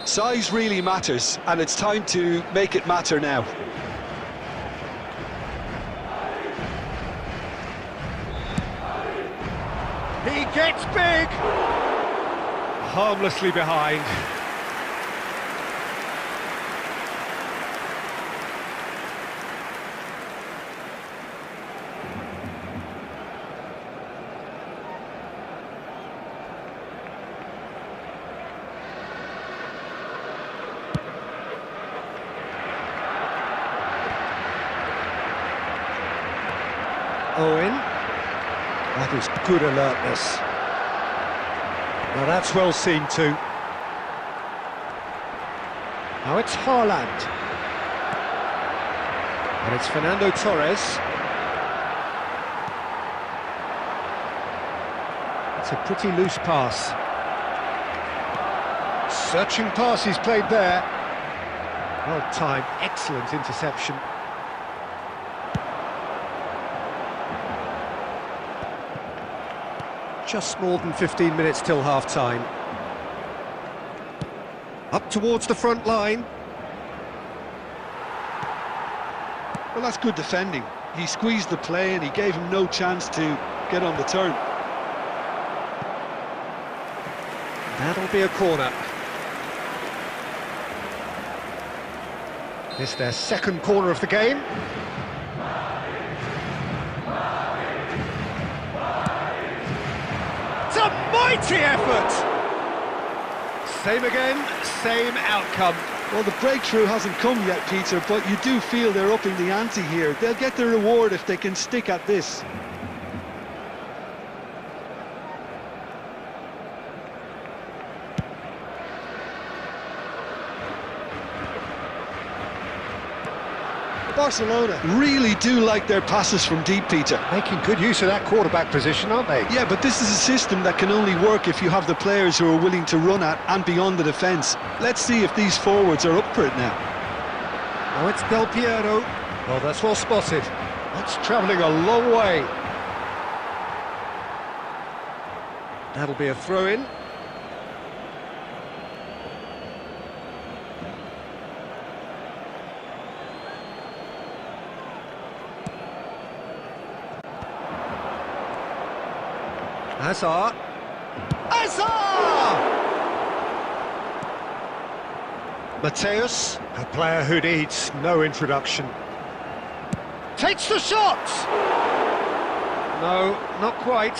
Size really matters, and it's time to make it matter now. He gets big! Harmlessly behind. Owen. That is good alertness. Now that's well seen too. Now it's Haaland. And it's Fernando Torres. It's a pretty loose pass. Searching pass he's played there. Well timed, excellent interception. Just more than 15 minutes till half-time. Up towards the front line. Well, that's good defending. He squeezed the play and he gave him no chance to get on the turn. That'll be a corner. This their second corner of the game. It's a mighty effort! Same again, same outcome. Well, the breakthrough hasn't come yet, Peter, but you do feel they're upping the ante here. They'll get the reward if they can stick at this. Barcelona really do like their passes from deep, Peter. Making good use of that quarterback position, aren't they? Yeah, but this is a system that can only work if you have the players who are willing to run at and beyond the defence. Let's see if these forwards are up for it now. Oh, it's Del Piero. Oh, that's well spotted. That's travelling a long way. That'll be a throw-in. Hazard! Mateus, a player who needs no introduction. Takes the shot! No, not quite.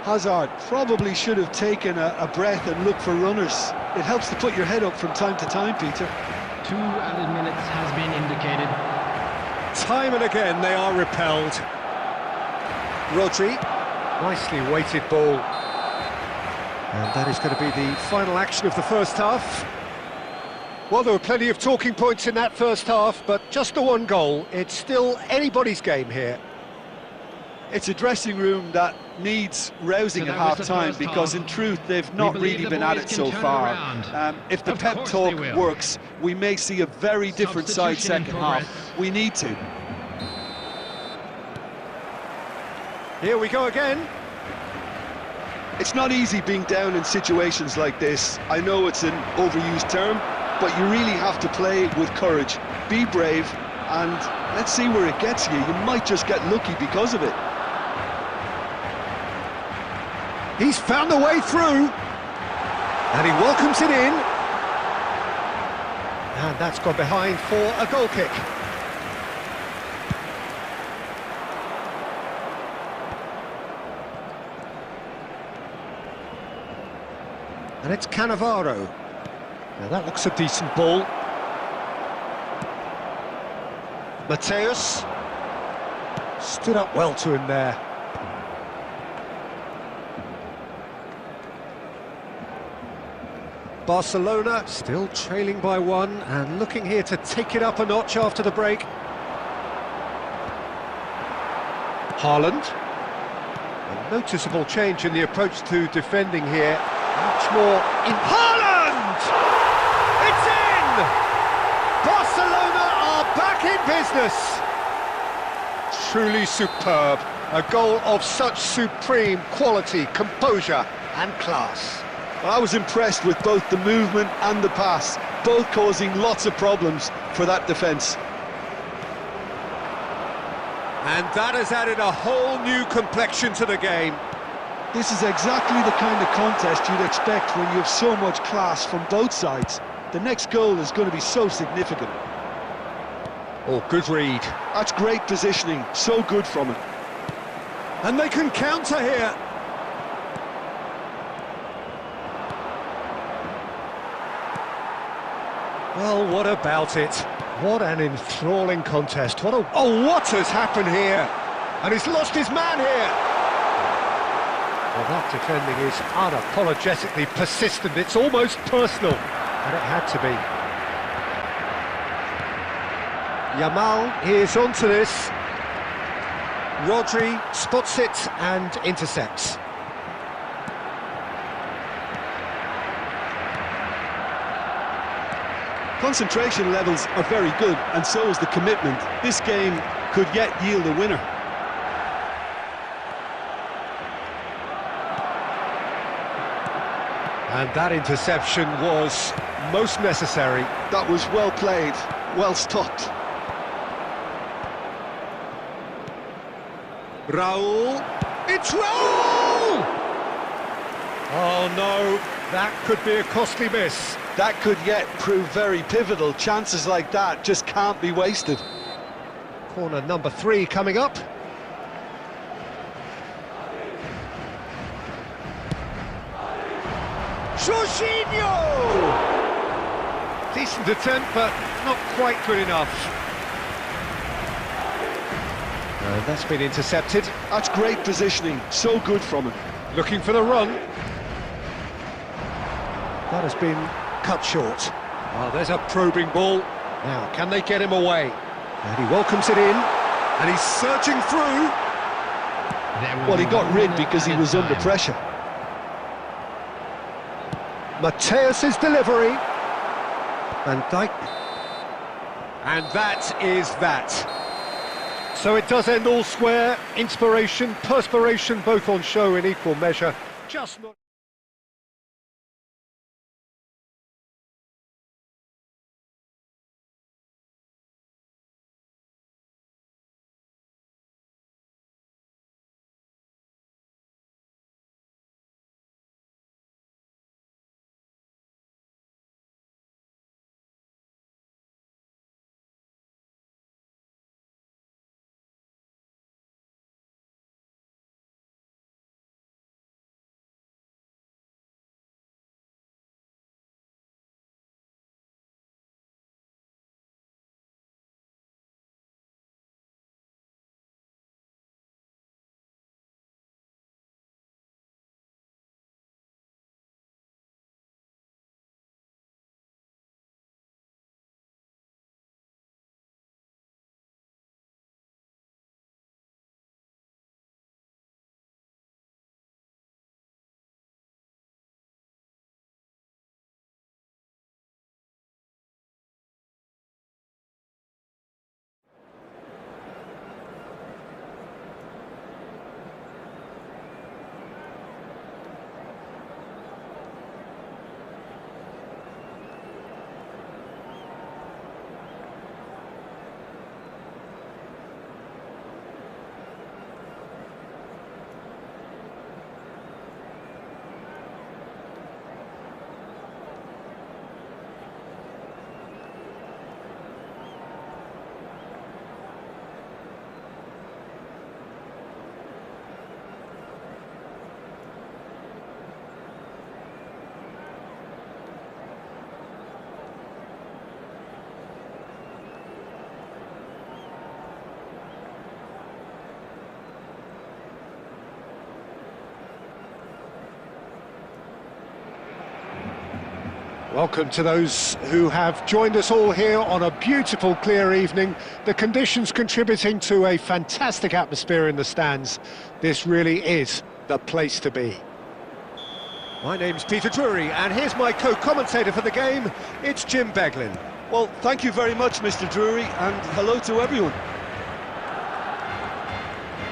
Hazard probably should have taken a breath and looked for runners. It helps to put your head up from time to time, Peter. 2 added minutes has been indicated. Time and again they are repelled. Rodri. Nicely weighted ball. And that is going to be the final action of the first half. Well, there were plenty of talking points in that first half, but just the one goal. It's still anybody's game here. It's a dressing room that needs rousing at half-time because, in truth, they've not really been at it so far. If the pep talk works, we may see a very different side second half. We need to. Here we go again. It's not easy being down in situations like this. I know it's an overused term, but you really have to play with courage. Be brave, and let's see where it gets you. You might just get lucky because of it. He's found a way through, and he welcomes it in. And that's gone behind for a goal kick. And it's Cannavaro. Now that looks a decent ball. Mateus stood up well to him there. Barcelona still trailing by 1 and looking here to take it up a notch after the break. Haaland. A noticeable change in the approach to defending here. Much more in Haaland! It's in! Barcelona are back in business! Truly superb. A goal of such supreme quality, composure and class. Well, I was impressed with both the movement and the pass, both causing lots of problems for that defence. And that has added a whole new complexion to the game. This is exactly the kind of contest you'd expect when you have so much class from both sides. The next goal is going to be so significant. Oh, good read. That's great positioning, so good from him. And they can counter here. Well, what about it? What an enthralling contest. Oh, what has happened here? And he's lost his man here. Well, that defending is unapologetically persistent. It's almost personal. And it had to be. Yamal is onto this. Rodri spots it and intercepts. Concentration levels are very good, and so is the commitment. This game could yet yield a winner. And that interception was most necessary. That was well played, well stopped. Raul, it's Raul! Oh no, that could be a costly miss. That could yet prove very pivotal. Chances like that just can't be wasted. Corner number 3 coming up. Jorginho! Decent attempt, but not quite good enough. And that's been intercepted. That's great positioning, so good from him. Looking for the run. That has been cut short. Oh, there's a probing ball. Now, can they get him away? And he welcomes it in, and he's searching through. Well, he got rid because he was under pressure. Mateus's delivery. Van Dijk. And that is that. So it does end all square. Inspiration, perspiration, both on show in equal measure. Just not... Welcome to those who have joined us all here on a beautiful, clear evening. The conditions contributing to a fantastic atmosphere in the stands. This really is the place to be. My name's Peter Drury, and here's my co-commentator for the game. It's Jim Beglin. Well, thank you very much, Mr. Drury, and hello to everyone.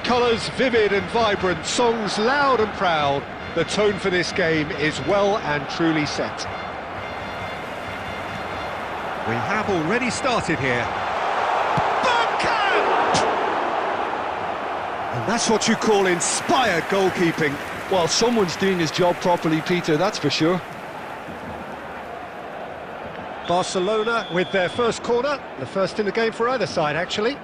Colours vivid and vibrant, songs loud and proud. The tone for this game is well and truly set. We have already started here. And that's what you call inspired goalkeeping. Well, someone's doing his job properly, Peter, that's for sure. Barcelona with their first corner, the first in the game for either side, actually.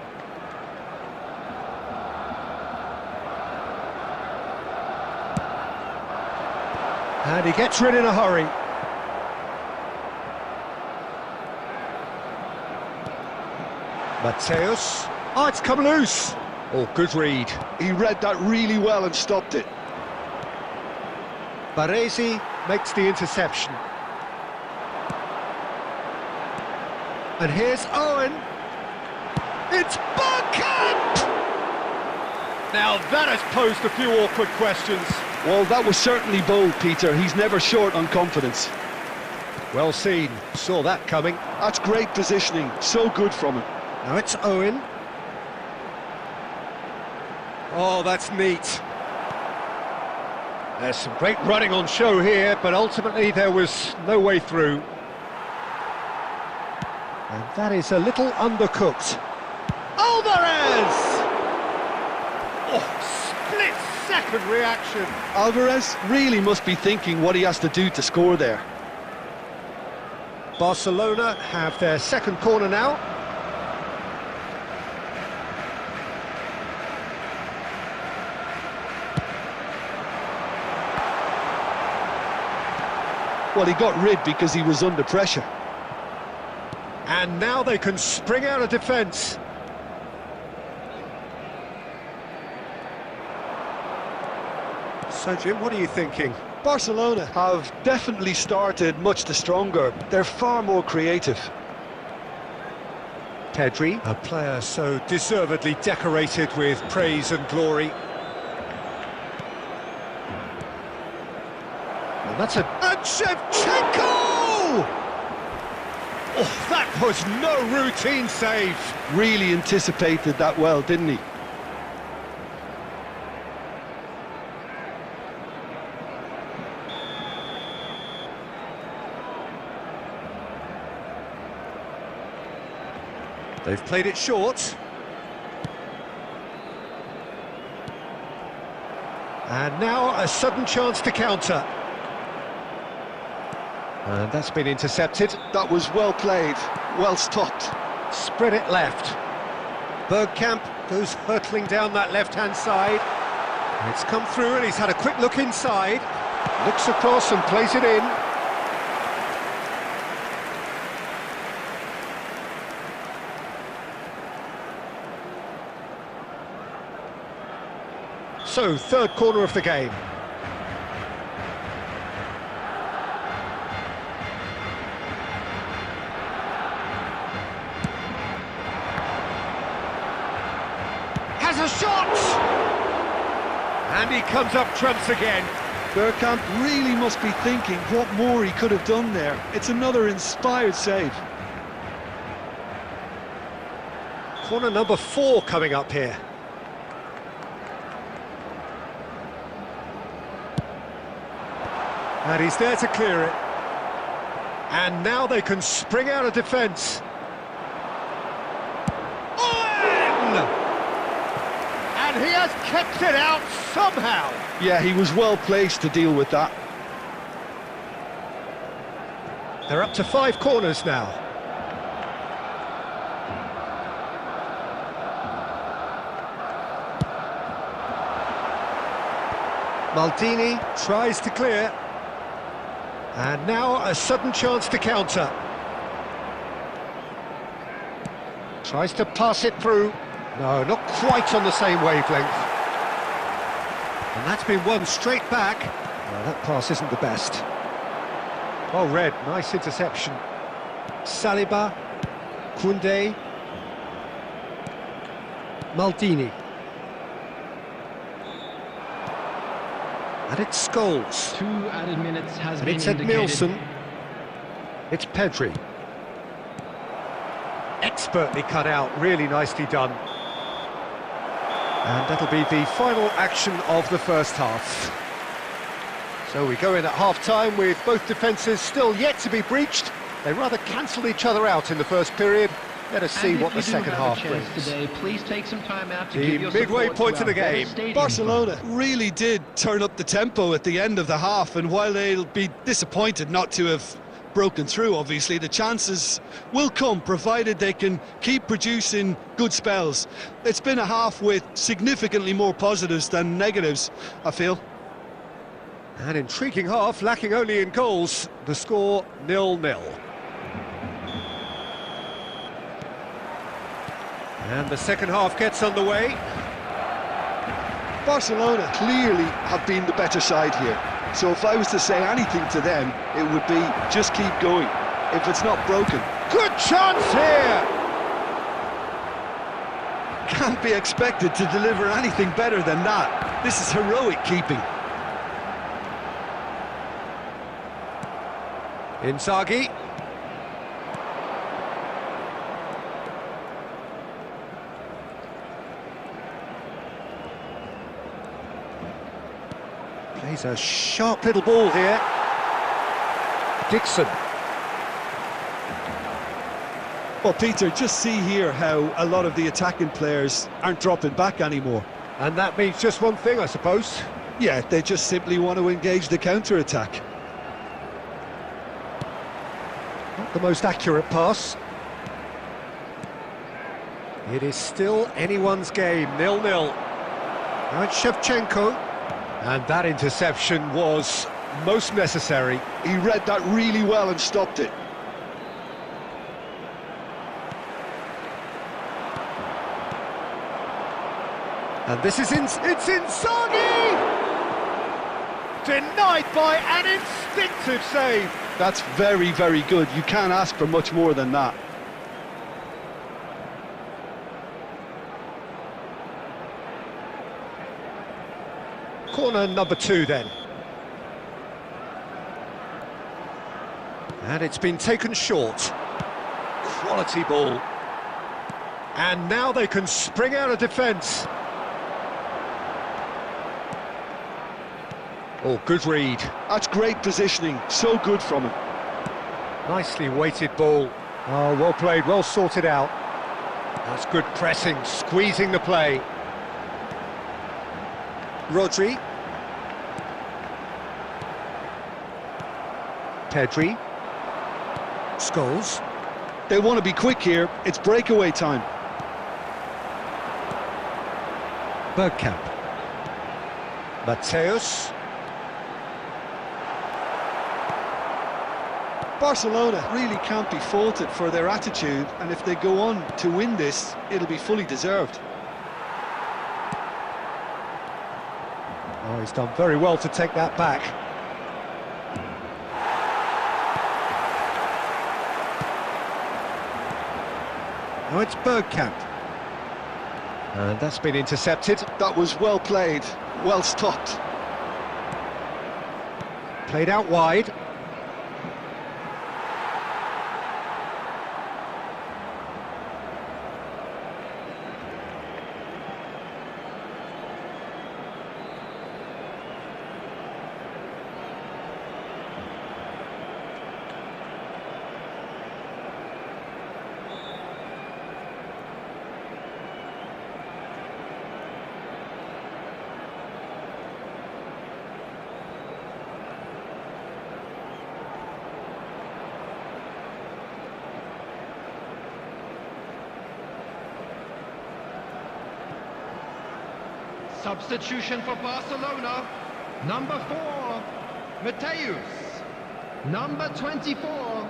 And he gets rid in a hurry. Mateus. Oh, it's come loose. Oh, good read. He read that really well and stopped it. Baresi makes the interception. And here's Owen. It's Bergkamp! Now that has posed a few awkward questions. Well, that was certainly bold, Peter. He's never short on confidence. Well seen. Saw that coming. That's great positioning. So good from him. Now it's Owen. Oh, that's neat. There's some great running on show here, but ultimately there was no way through. And that is a little undercooked. Alvarez! Oh, split-second reaction. Alvarez really must be thinking what he has to do to score there. Barcelona have their second corner now. Well, he got rid because he was under pressure. And now they can spring out of defence. So, Jim, what are you thinking? Barcelona have definitely started much the stronger. They're far more creative. Pedri, a player so deservedly decorated with praise and glory. And that's a... And Shevchenko! Oh, that was no routine save. Really anticipated that well, didn't he? They've played it short. And now a sudden chance to counter. And that's been intercepted. That was well played, well stopped. Spread it left. Bergkamp goes hurtling down that left-hand side. It's come through and he's had a quick look inside. Looks across and plays it in. So, third corner of the game. Has a shot! And he comes up trumps again. Bergkamp really must be thinking what more he could have done there. It's another inspired save. Corner number 4 coming up here. And he's there to clear it. And now they can spring out of defence. And he has kept it out somehow. Yeah, he was well placed to deal with that. They're up to 5 corners now. Maldini tries to clear. And now a sudden chance to counter. Tries to pass it through. No, not quite on the same wavelength. And that's been won straight back. Well, that pass isn't the best. Well read, nice interception. Saliba, Koundé, Maldini. And it's Scholes. 2 added minutes has And been it's Ed indicated. Nielsen. It's Pedri. Expertly cut out, really nicely done. And that'll be the final action of the first half. So we go in at half-time with both defences still yet to be breached. They rather cancelled each other out in the first period. Let us see what the second half brings. Today, please take some time out to The give your midway support point to of the our game. stadium. Barcelona really did turn up the tempo at the end of the half, and while they'll be disappointed not to have broken through, obviously, the chances will come, provided they can keep producing good spells. It's been a half with significantly more positives than negatives, I feel. An intriguing half, lacking only in goals. The score 0-0. And the second half gets underway. Barcelona clearly have been the better side here. So if I was to say anything to them, it would be just keep going. If it's not broken. Good chance here! Can't be expected to deliver anything better than that. This is heroic keeping. Inzaghi. Plays a sharp little ball here. Dixon. Well, Peter, just see here how a lot of the attacking players aren't dropping back anymore. And that means just one thing, I suppose. Yeah, they just simply want to engage the counter-attack. Not the most accurate pass. It is still anyone's game, 0-0. Now it's Shevchenko. And that interception was most necessary. He read that really well and stopped it. And this is it's Inzaghi! Denied by an instinctive save. That's very, very good. You can't ask for much more than that. Corner number 2 then. And it's been taken short. Quality ball. And now they can spring out of defence. Oh, good read. That's great positioning. So good from him. Nicely weighted ball. Oh, well played, well sorted out. That's good pressing, squeezing the play. Rodri. Pedri. Scholes. They want to be quick here. It's breakaway time. Bergkamp. Mateus. Barcelona really can't be faulted for their attitude, and if they go on to win this, it'll be fully deserved. Oh, he's done very well to take that back. Now it's Bergkamp. And that's been intercepted. That was well played, well stopped. Played out wide. Substitution for Barcelona. Number 4, Mateus. Number 24,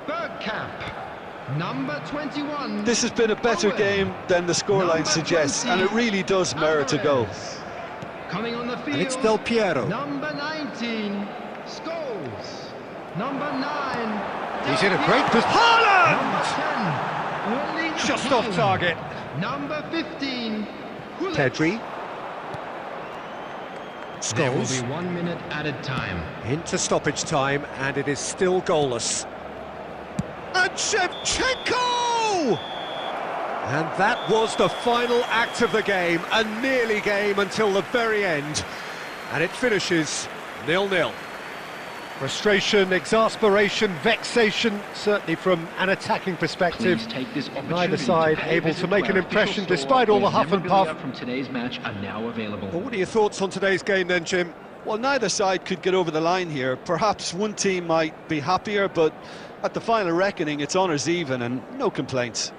Bergkamp. Number 21. This has been a better game than the scoreline suggests, and it really does merit a goal. Coming on the field. And it's Del Piero. Number 19, Scholes. Number 9. He's in a great position. Haaland! Number 10, Erling Just off Haaland. target. Number 15, Gullit. Pedri. There will Scholes. be 1 minute added time. Into stoppage time, and it is still goalless. And Shevchenko! And that was the final act of the game, a nearly game until the very end. And it finishes 0-0. Frustration, exasperation, vexation, certainly from an attacking perspective. Please take this opportunity Neither side to pay a able visit to make our an official impression store, despite all the where huff and puff. memorabilia from today's match are now available. Well, what are your thoughts on today's game then, Jim? Well, neither side could get over the line here. Perhaps one team might be happier, but at the final reckoning, it's honours even and no complaints.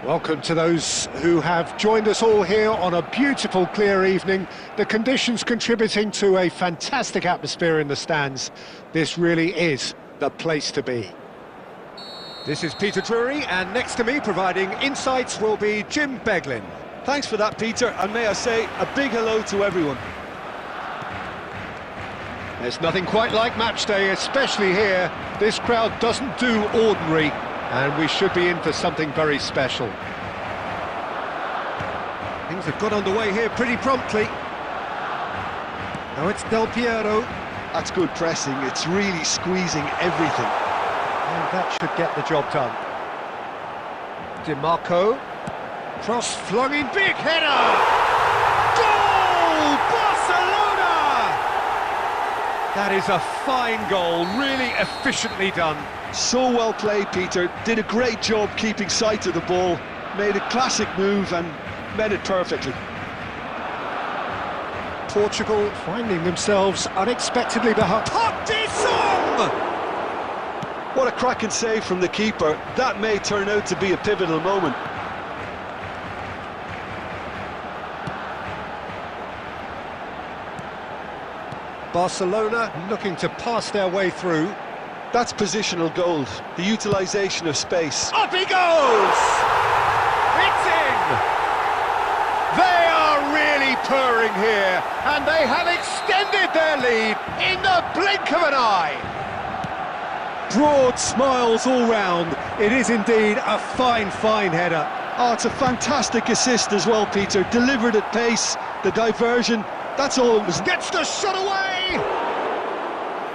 Welcome to those who have joined us all here on a beautiful, clear evening. The conditions contributing to a fantastic atmosphere in the stands. This really is the place to be. This is Peter Drury, and next to me, providing insights, will be Jim Beglin. Thanks for that, Peter, and may I say a big hello to everyone. There's nothing quite like match day, especially here. This crowd doesn't do ordinary, and we should be in for something very special. Things have got underway here pretty promptly. Now it's Del Piero. That's good pressing, it's really squeezing everything. And that should get the job done. Di Marco. Cross flung in, big header! Goal! Barcelona! That is a fine goal, really efficiently done. So well played, Peter. Did a great job keeping sight of the ball. Made a classic move and met it perfectly. Portugal finding themselves unexpectedly behind. Park Ji-sung! What a cracking save from the keeper. That may turn out to be a pivotal moment. Barcelona looking to pass their way through. That's positional gold, the utilisation of space. Up he goes! It's in! They are really purring here, and they have extended their lead in the blink of an eye. Broad smiles all round. It is indeed a fine, fine header. Oh, it's a fantastic assist as well, Peter. Delivered at pace, the diversion, that's all it was. Gets the shot away!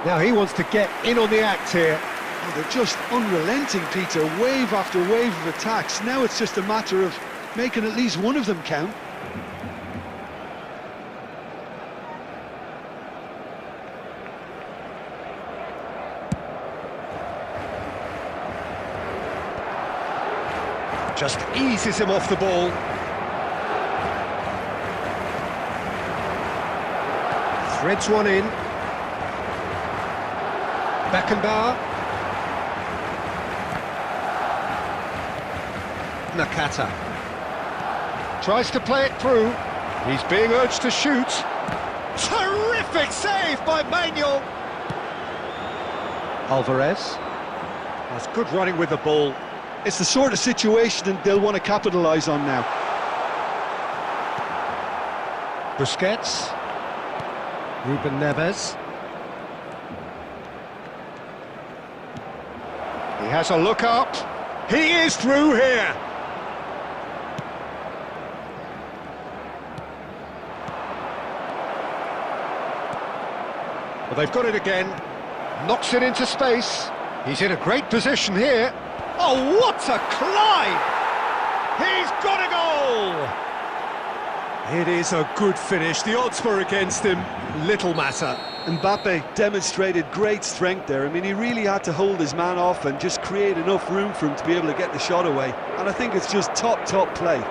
Now he wants to get in on the act here. Oh, they're just unrelenting, Peter. Wave after wave of attacks. Now it's just a matter of making at least one of them count. Just eases him off the ball. Threads one in. Beckenbauer. Nakata. Tries to play it through. He's being urged to shoot. Terrific save by Manuel. Alvarez. That's good running with the ball. It's the sort of situation that they'll want to capitalise on now. Busquets. Ruben Neves. He has a look up. He is through here. Well, they've got it again. Knocks it into space. He's in a great position here. Oh, what a climb! He's got a goal! It is a good finish. The odds were against him. Little matter. Mbappe demonstrated great strength there. I mean, he really had to hold his man off and just create enough room for him to be able to get the shot away. And I think it's just top play.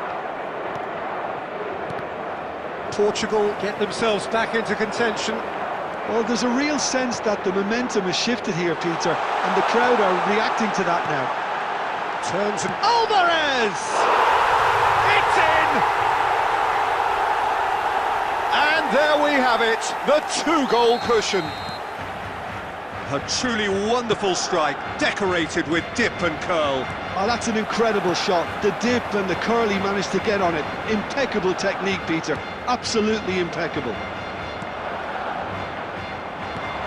Portugal get themselves back into contention. Well, there's a real sense that the momentum has shifted here, Peter, and the crowd are reacting to that now. Turns and Alvarez! It's in! And there we have it, the two-goal cushion. A truly wonderful strike, decorated with dip and curl. Oh, that's an incredible shot. The dip and the curl he managed to get on it. Impeccable technique, Peter. Absolutely impeccable.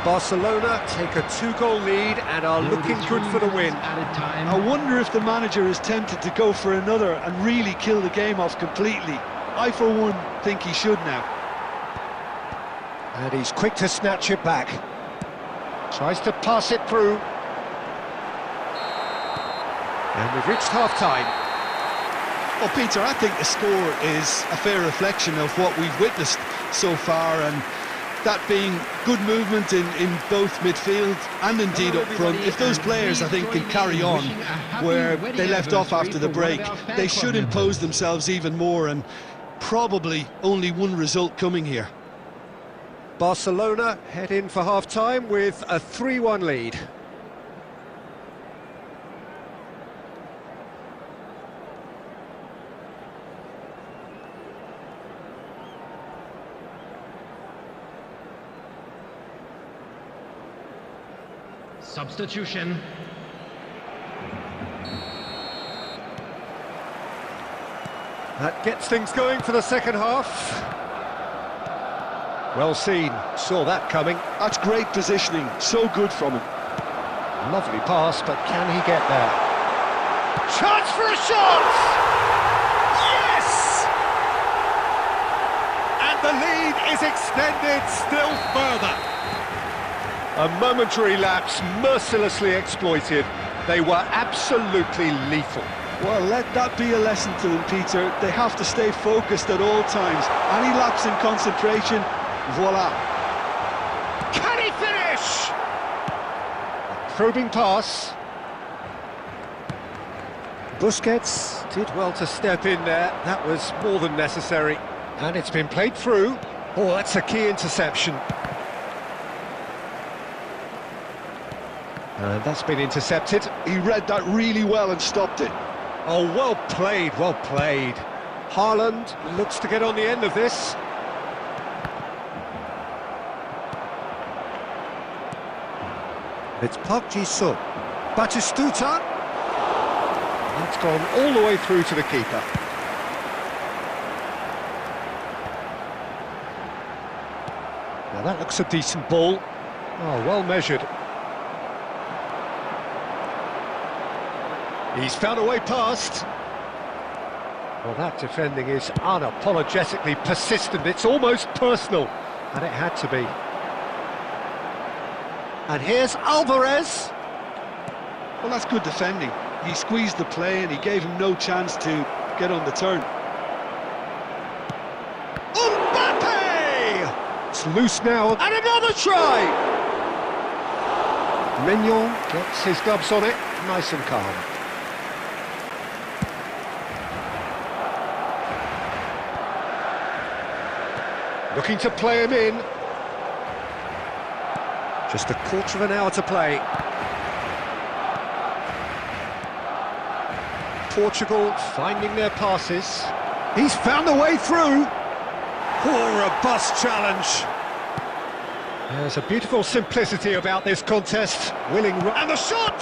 Barcelona take a two-goal lead and are looking good for the win. I wonder if the manager is tempted to go for another and really kill the game off completely. I, for one, think he should now. And he's quick to snatch it back. Tries to pass it through. And we've reached half-time. Well, Peter, I think the score is a fair reflection of what we've witnessed so far, and that being good movement in both midfield and indeed up front. If those players, I think, can carry on where they left off after the break, they should impose themselves even more, and probably only one result coming here. Barcelona head in for half-time with a 3-1 lead. Substitution. That gets things going for the second half. Well seen, saw that coming. That's great positioning, so good from him. Lovely pass, but can he get there? Chance for a shot! Yes! And the lead is extended still further. A momentary lapse mercilessly exploited. They were absolutely lethal. Well, let that be a lesson to them, Peter. They have to stay focused at all times. Any lapse in concentration, voila. Can he finish? A probing pass. Busquets did well to step in there. That was more than necessary. And it's been played through. Oh, that's a key interception. And that's been intercepted. He read that really well and stopped it. Oh, well played, well played. Haaland looks to get on the end of this. It's PUBG Mobile. Batistuta. That's gone all the way through to the keeper. Now that looks a decent ball. Oh, well measured. He's found a way past. Well, that defending is unapologetically persistent. It's almost personal, and it had to be. And here's Alvarez. Well, that's good defending. He squeezed the play and he gave him no chance to get on the turn. Mbappe! It's loose now, and another try! Mignon gets his gloves on it, nice and calm. Looking to play him in. Just a quarter of an hour to play. Portugal finding their passes. He's found a way through. Oh, robust challenge. There's a beautiful simplicity about this contest. Willing and the shot!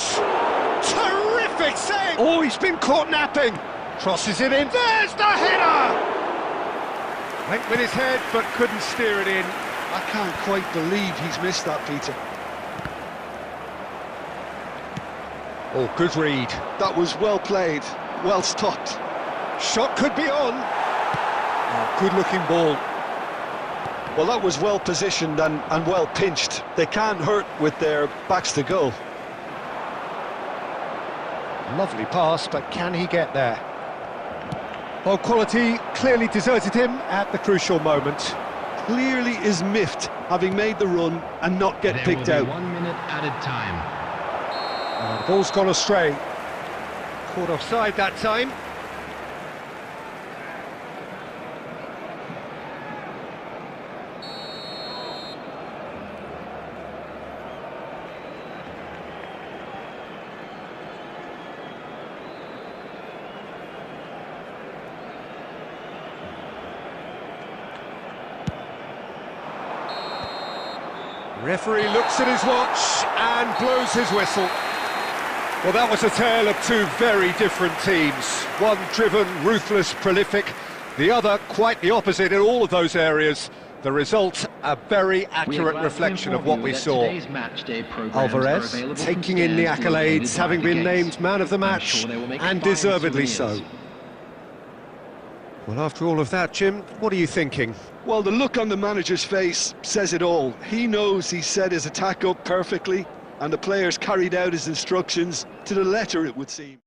Terrific save! Oh, he's been caught napping. Crosses it in. There's the header! Went with his head, but couldn't steer it in. I can't quite believe he's missed that, Peter. Oh, good read. That was well played, well stopped. Shot could be on. Oh, good-looking ball. Well, that was well positioned and well pinched. They can't hurt with their backs to goal. Lovely pass, but can he get there? Well, quality clearly deserted him at the crucial moment. Clearly is miffed, having made the run and not get picked out. 1 minute added time. The ball's gone astray. Caught offside that time. Referee looks at his watch and blows his whistle. Well, that was a tale of two very different teams. One driven, ruthless, prolific. The other quite the opposite in all of those areas. The result, a very accurate reflection of what we saw. Alvarez taking in the accolades, having been named man of the match, and deservedly so. Well, after all of that, Jim, what are you thinking? Well, the look on the manager's face says it all. He knows he set his attack up perfectly, and the players carried out his instructions to the letter, it would seem.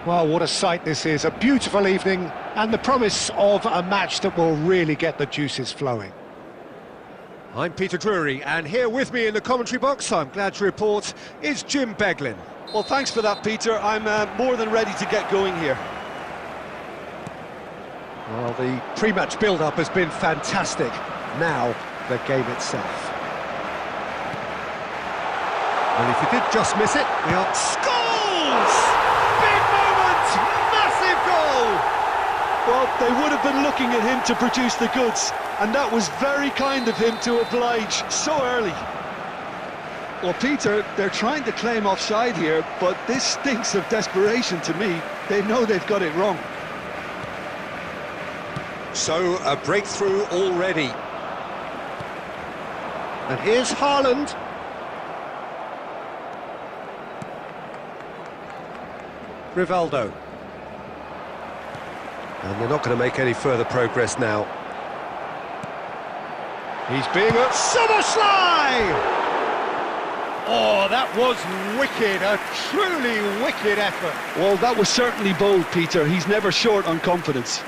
Well, what a sight this is, a beautiful evening and the promise of a match that will really get the juices flowing. I'm Peter Drury, and here with me in the commentary box, I'm glad to report, is Jim Beglin. Well, thanks for that, Peter. I'm more than ready to get going here. Well, the pre-match build-up has been fantastic. Now, the game itself. And if you did just miss it, we are... Scores! Big moment! Massive goal! Well, they would have been looking at him to produce the goods, and that was very kind of him to oblige so early. Well, Peter, they're trying to claim offside here, but this stinks of desperation to me. They know they've got it wrong. So, a breakthrough already. And here's Haaland. Rivaldo. And they're not going to make any further progress now. He's being a Summerslide! Oh, that was wicked, a truly wicked effort. Well, that was certainly bold, Peter. He's never short on confidence.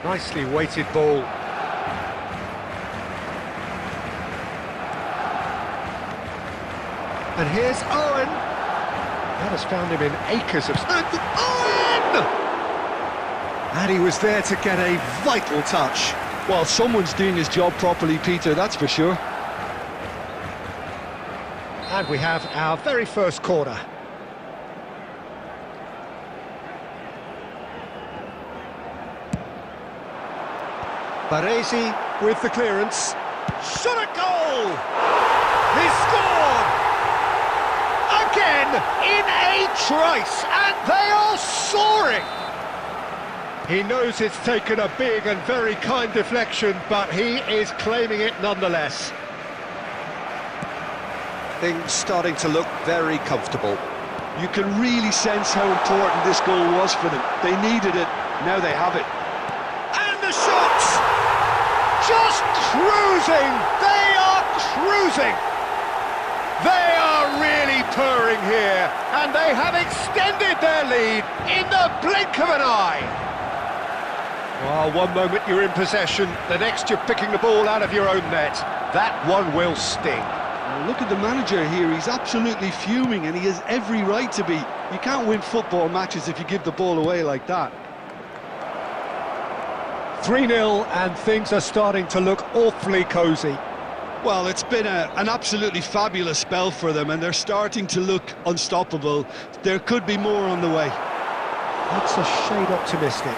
Nicely weighted ball. And here's Owen. That has found him in acres of... Owen! And he was there to get a vital touch. Well, someone's doing his job properly, Peter, that's for sure. And we have our very first corner. Baresi with the clearance. Shot a goal! He scored! Again in a trice, and they are soaring! He knows it's taken a big and very kind deflection, but he is claiming it nonetheless. Things starting to look very comfortable. You can really sense how important this goal was for them. They needed it, now they have it. And the shots! Just cruising! They are cruising! They are really purring here, and they have extended their lead in the blink of an eye. Well, one moment you're in possession, the next you're picking the ball out of your own net. That one will sting. Well, look at the manager here, he's absolutely fuming, and he has every right to be. You can't win football matches if you give the ball away like that. 3-0, and things are starting to look awfully cosy. Well, it's been an absolutely fabulous spell for them, and they're starting to look unstoppable. There could be more on the way. That's a shade optimistic.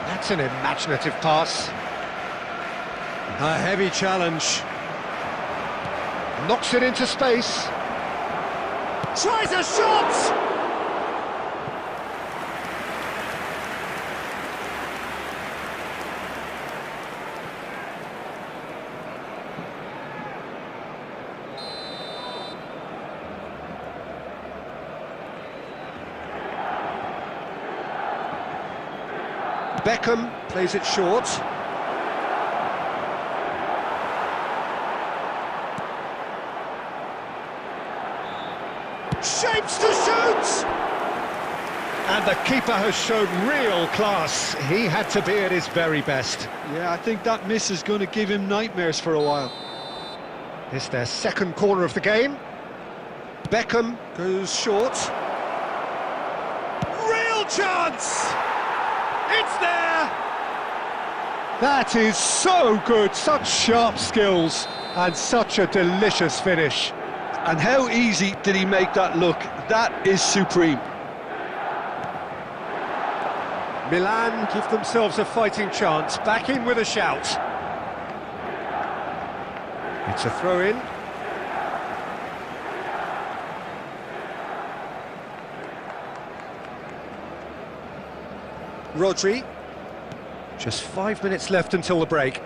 That's an imaginative pass. A heavy challenge. Knocks it into space. Tries a shot! Beckham plays it short. Shapes to shoot! And the keeper has shown real class. He had to be at his very best. Yeah, I think that miss is going to give him nightmares for a while. It's their second corner of the game. Beckham goes short. Real chance! It's there! That is so good, such sharp skills, and such a delicious finish. And how easy did he make that look? That is supreme. Milan give themselves a fighting chance, back in with a shout. It's a throw-in. Rodri. Just 5 minutes left until the break.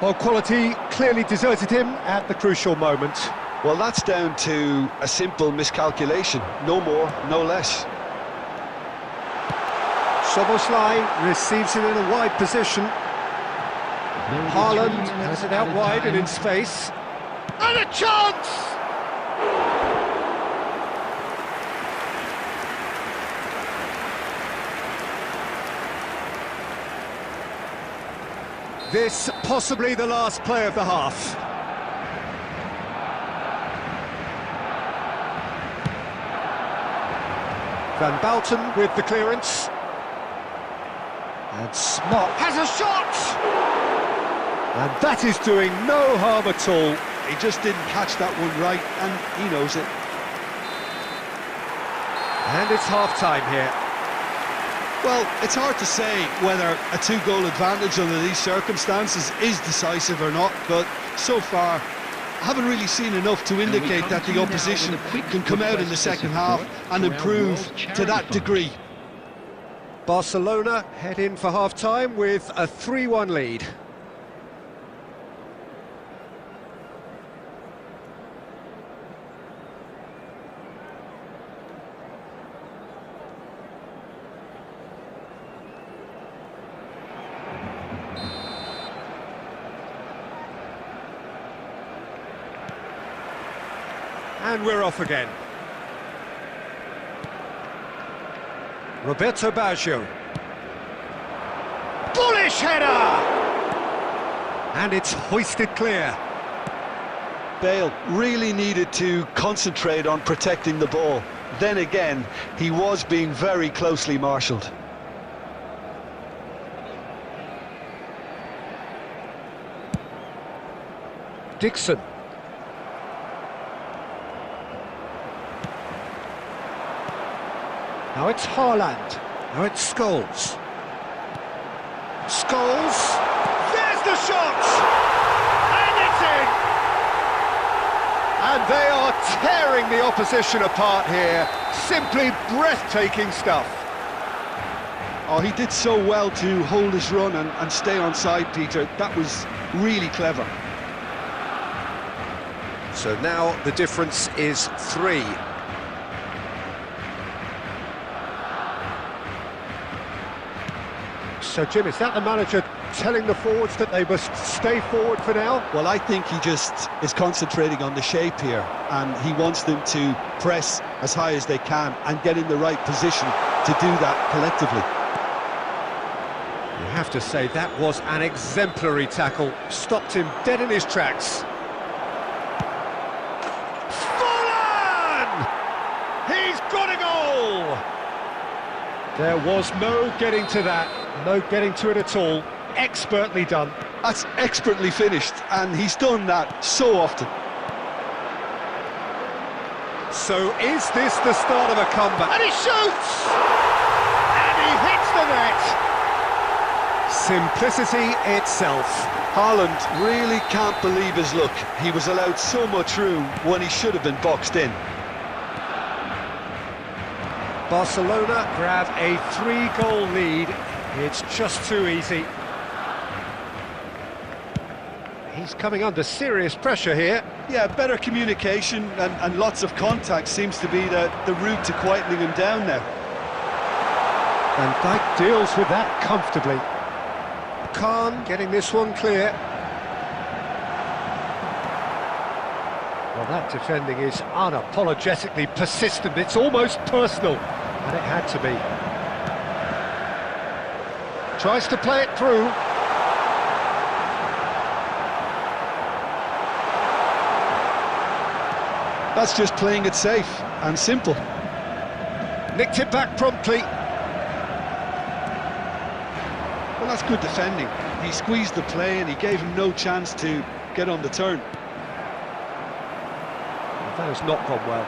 Well, quality clearly deserted him at the crucial moment. Well, that's down to a simple miscalculation. No more, no less. Soboslai receives it in a wide position. Haaland has it out wide and in space. And a chance! This possibly the last play of the half. Van Bouten with the clearance. And Smot has a shot! And that is doing no harm at all. He just didn't catch that one right, and he knows it. And it's half-time here. Well, it's hard to say whether a two-goal advantage under these circumstances is decisive or not, but so far, I haven't really seen enough to indicate that the opposition can come out in the second half and improve to that degree. Barcelona head in for half-time with a 3-1 lead. And we're off again. Roberto Baggio. Bullish header! And it's hoisted clear. Bale really needed to concentrate on protecting the ball. Then again, he was being very closely marshalled. Dixon. Now it's Haaland. Now it's Scholes. Scholes. There's the shot! And it's in! And they are tearing the opposition apart here. Simply breathtaking stuff. Oh, he did so well to hold his run and stay on side, Peter. That was really clever. So now the difference is 3. So, Jim, is that the manager telling the forwards that they must stay forward for now? Well, I think he just is concentrating on the shape here, and he wants them to press as high as they can and get in the right position to do that collectively. You have to say that was an exemplary tackle. Stopped him dead in his tracks. Fallen! He's got a goal! There was no getting to that. No getting to it at all. Expertly done. That's expertly finished, and he's done that so often. So is this the start of a comeback? And he shoots! And he hits the net! Simplicity itself. Haaland really can't believe his luck. He was allowed so much room when he should have been boxed in. Barcelona grab a 3-goal lead. It's just too easy. He's coming under serious pressure here. Yeah, better communication and lots of contact seems to be the route to quietening him down now. And Dijk deals with that comfortably. Khan getting this one clear. Well, that defending is unapologetically persistent. It's almost personal, and it had to be. Tries to play it through. That's just playing it safe and simple. Nicked it back promptly. Well, that's good defending. He squeezed the play and he gave him no chance to get on the turn. That has not gone well.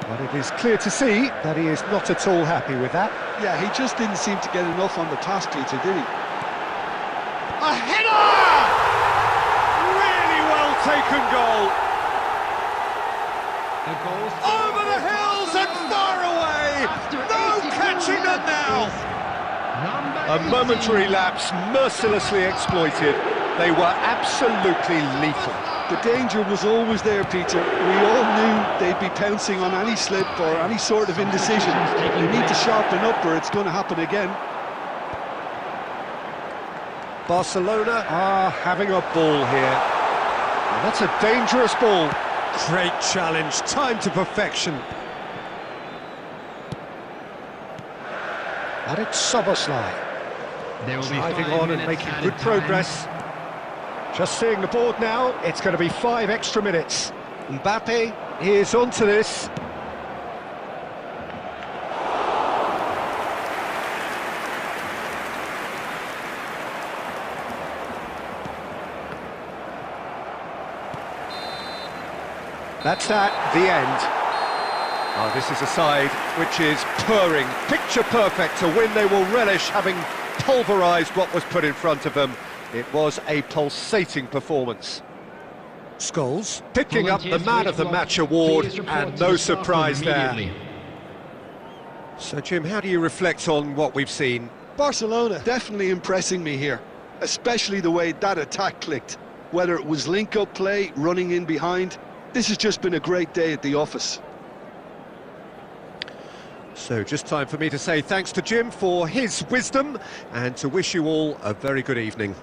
But it is clear to see that he is not at all happy with that. Yeah, he just didn't seem to get enough on the pass, Peter, did he? A header! Really well taken goal. Over the hills and far away! No catching them now! A momentary lapse mercilessly exploited. They were absolutely lethal. The danger was always there, Peter. We all knew they'd be pouncing on any slip or any sort of indecision. They need to sharpen up or it's going to happen again. Barcelona are having a ball here. And that's a dangerous ball. Great challenge, time to perfection. And it's Soboslai. Driving on and making good progress. Just seeing the board now, it's going to be 5 extra minutes. Mbappe is onto this. That's that, the end. Oh, this is a side which is purring, picture perfect, to win they will relish, having pulverised what was put in front of them. It was a pulsating performance. Scholes picking up the Man of the Match award, and no surprise there. So, Jim, how do you reflect on what we've seen? Barcelona definitely impressing me here, especially the way that attack clicked. Whether it was link-up play, running in behind, this has just been a great day at the office. So just time for me to say thanks to Jim for his wisdom and to wish you all a very good evening.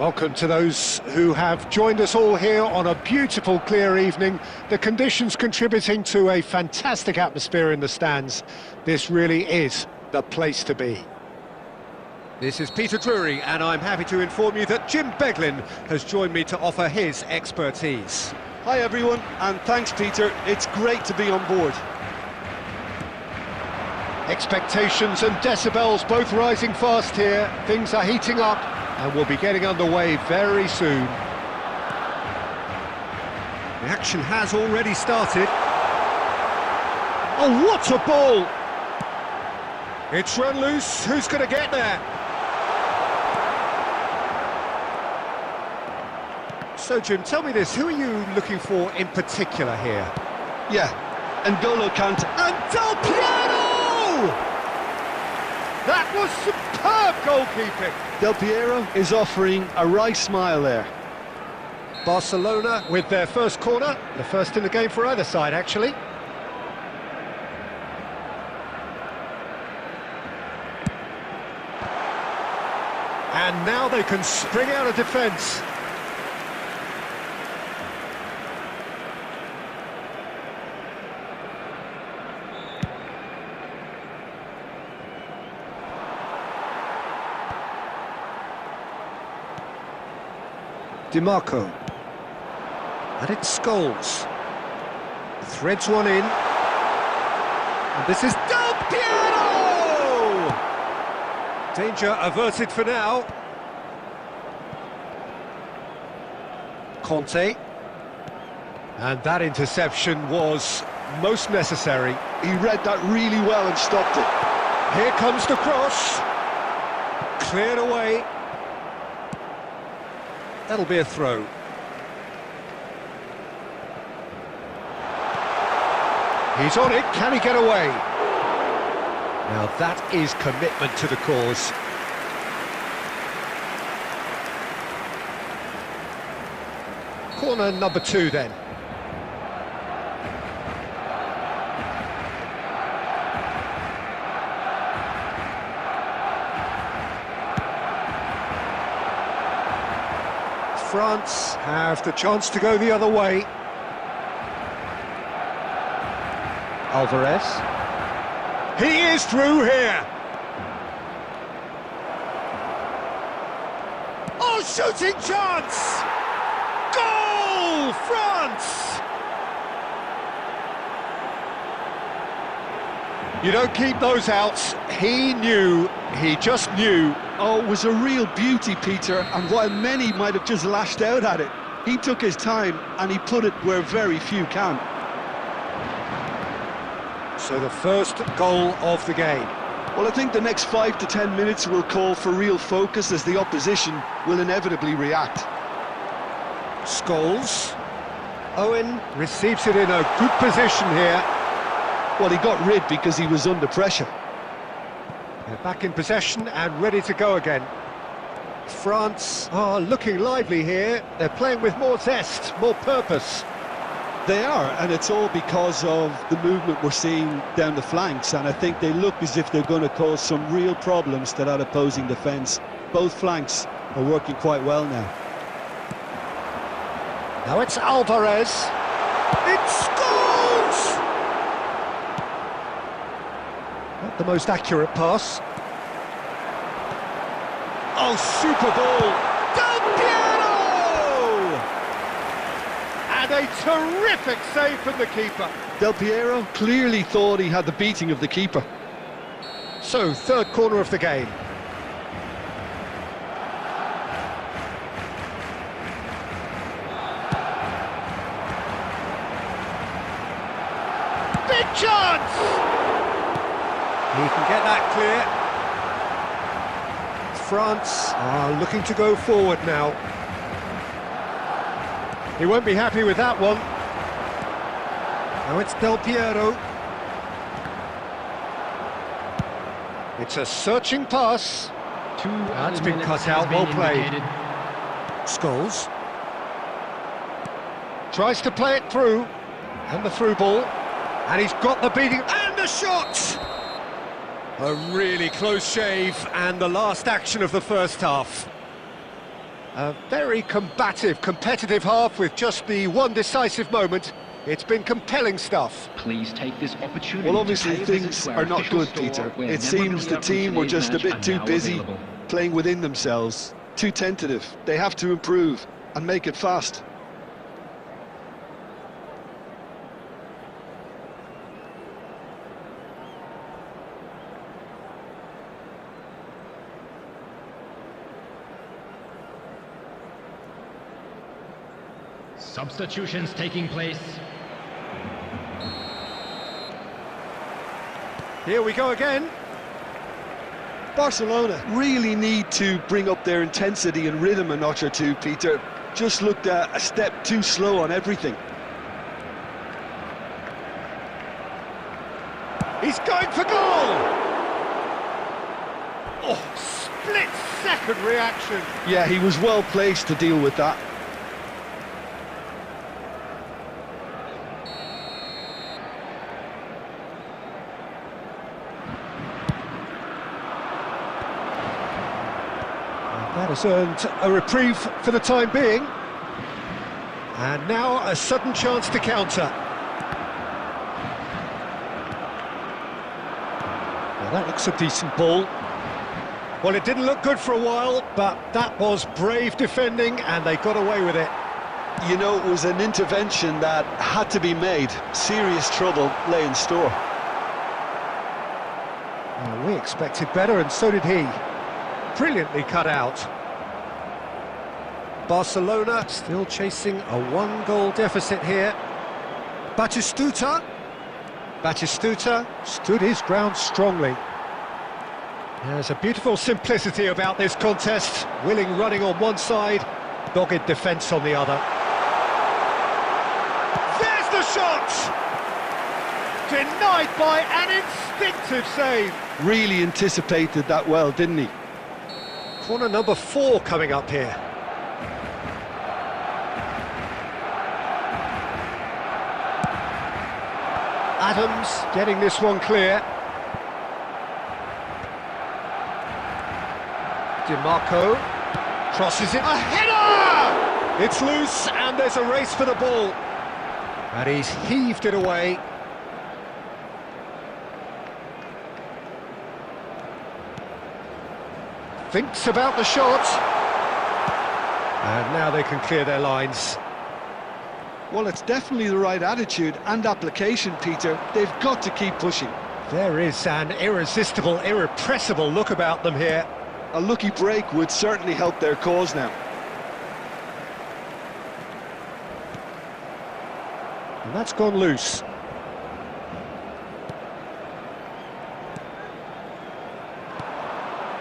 Welcome to those who have joined us all here on a beautiful, clear evening. The conditions contributing to a fantastic atmosphere in the stands. This really is the place to be. This is Peter Drury, and I'm happy to inform you that Jim Beglin has joined me to offer his expertise. Hi everyone, and thanks Peter, it's great to be on board. Expectations and decibels both rising fast here. Things are heating up, and we'll be getting underway very soon. The action has already started. Oh, what a ball! It's run loose. Who's going to get there? So, Jim, tell me this. Who are you looking for in particular here? Yeah, N'Golo Kante. And Del Piero! That was superb goalkeeping. Del Piero is offering a wry smile there. Barcelona with their first corner, the first in the game for either side, actually. And now they can spring out of defence. DiMarco, and it's Scholes, threads one in, and this is Del Piero! Danger averted for now. Conte, and that interception was most necessary. He read that really well and stopped it. Here comes the cross, cleared away. That'll be a throw. He's on it, can he get away? Now that is commitment to the cause. Corner number 2 then. France have the chance to go the other way. Alvarez. He is through here. Oh, shooting chance! Goal, France! You don't keep those outs. He knew, he just knew. Oh, it was a real beauty, Peter, and while many might have just lashed out at it, he took his time and he put it where very few can. So the first goal of the game. Well, I think the next 5 to 10 minutes will call for real focus as the opposition will inevitably react. Scholes. Owen receives it in a good position here. Well, he got rid because he was under pressure. They're back in possession and ready to go again. France are looking lively here. They're playing with more zest, more purpose. They are, and it's all because of the movement we're seeing down the flanks, and I think they look as if they're going to cause some real problems to that opposing defence. Both flanks are working quite well now. Now it's Alvarez. It scores! Not the most accurate pass. Oh, super ball! Del Piero! And a terrific save from the keeper. Del Piero clearly thought he had the beating of the keeper. So, third corner of the game. Big chance! He can get that clear. France are looking to go forward now. He won't be happy with that one. Now it's Del Piero. It's a searching pass. That's been cut out, well played. Scholes. Tries to play it through. And the through ball. And he's got the beating. And the shot! A really close shave, and the last action of the first half. A very combative, competitive half with just the one decisive moment. It's been compelling stuff. Please take this opportunity. Well, obviously things are not good, Peter. It seems the team were just a bit too busy playing within themselves, too tentative. They have to improve and make it fast. Substitutions taking place. Here we go again. Barcelona really need to bring up their intensity and rhythm a notch or two, Peter. Just looked a step too slow on everything. He's going for goal! Oh, split-second reaction. Yeah, he was well placed to deal with that. That has earned a reprieve for the time being. And now a sudden chance to counter. Well, that looks a decent ball. Well, it didn't look good for a while, but that was brave defending and they got away with it. You know, it was an intervention that had to be made. Serious trouble lay in store. Well, we expected better and so did he. Brilliantly cut out. Barcelona still chasing a one-goal deficit here. Batistuta stood his ground strongly. There's a beautiful simplicity about this contest. Willing running on one side, dogged defence on the other. There's the shot! Denied by an instinctive save. Really anticipated that well, didn't he? Corner number 4 coming up here. Adams getting this one clear. DiMarco crosses it. A header! It's loose and there's a race for the ball. And he's heaved it away. Thinks about the shot. And now they can clear their lines. Well, it's definitely the right attitude and application, Peter. They've got to keep pushing. There is an irresistible, irrepressible look about them here. A lucky break would certainly help their cause now. And that's gone loose.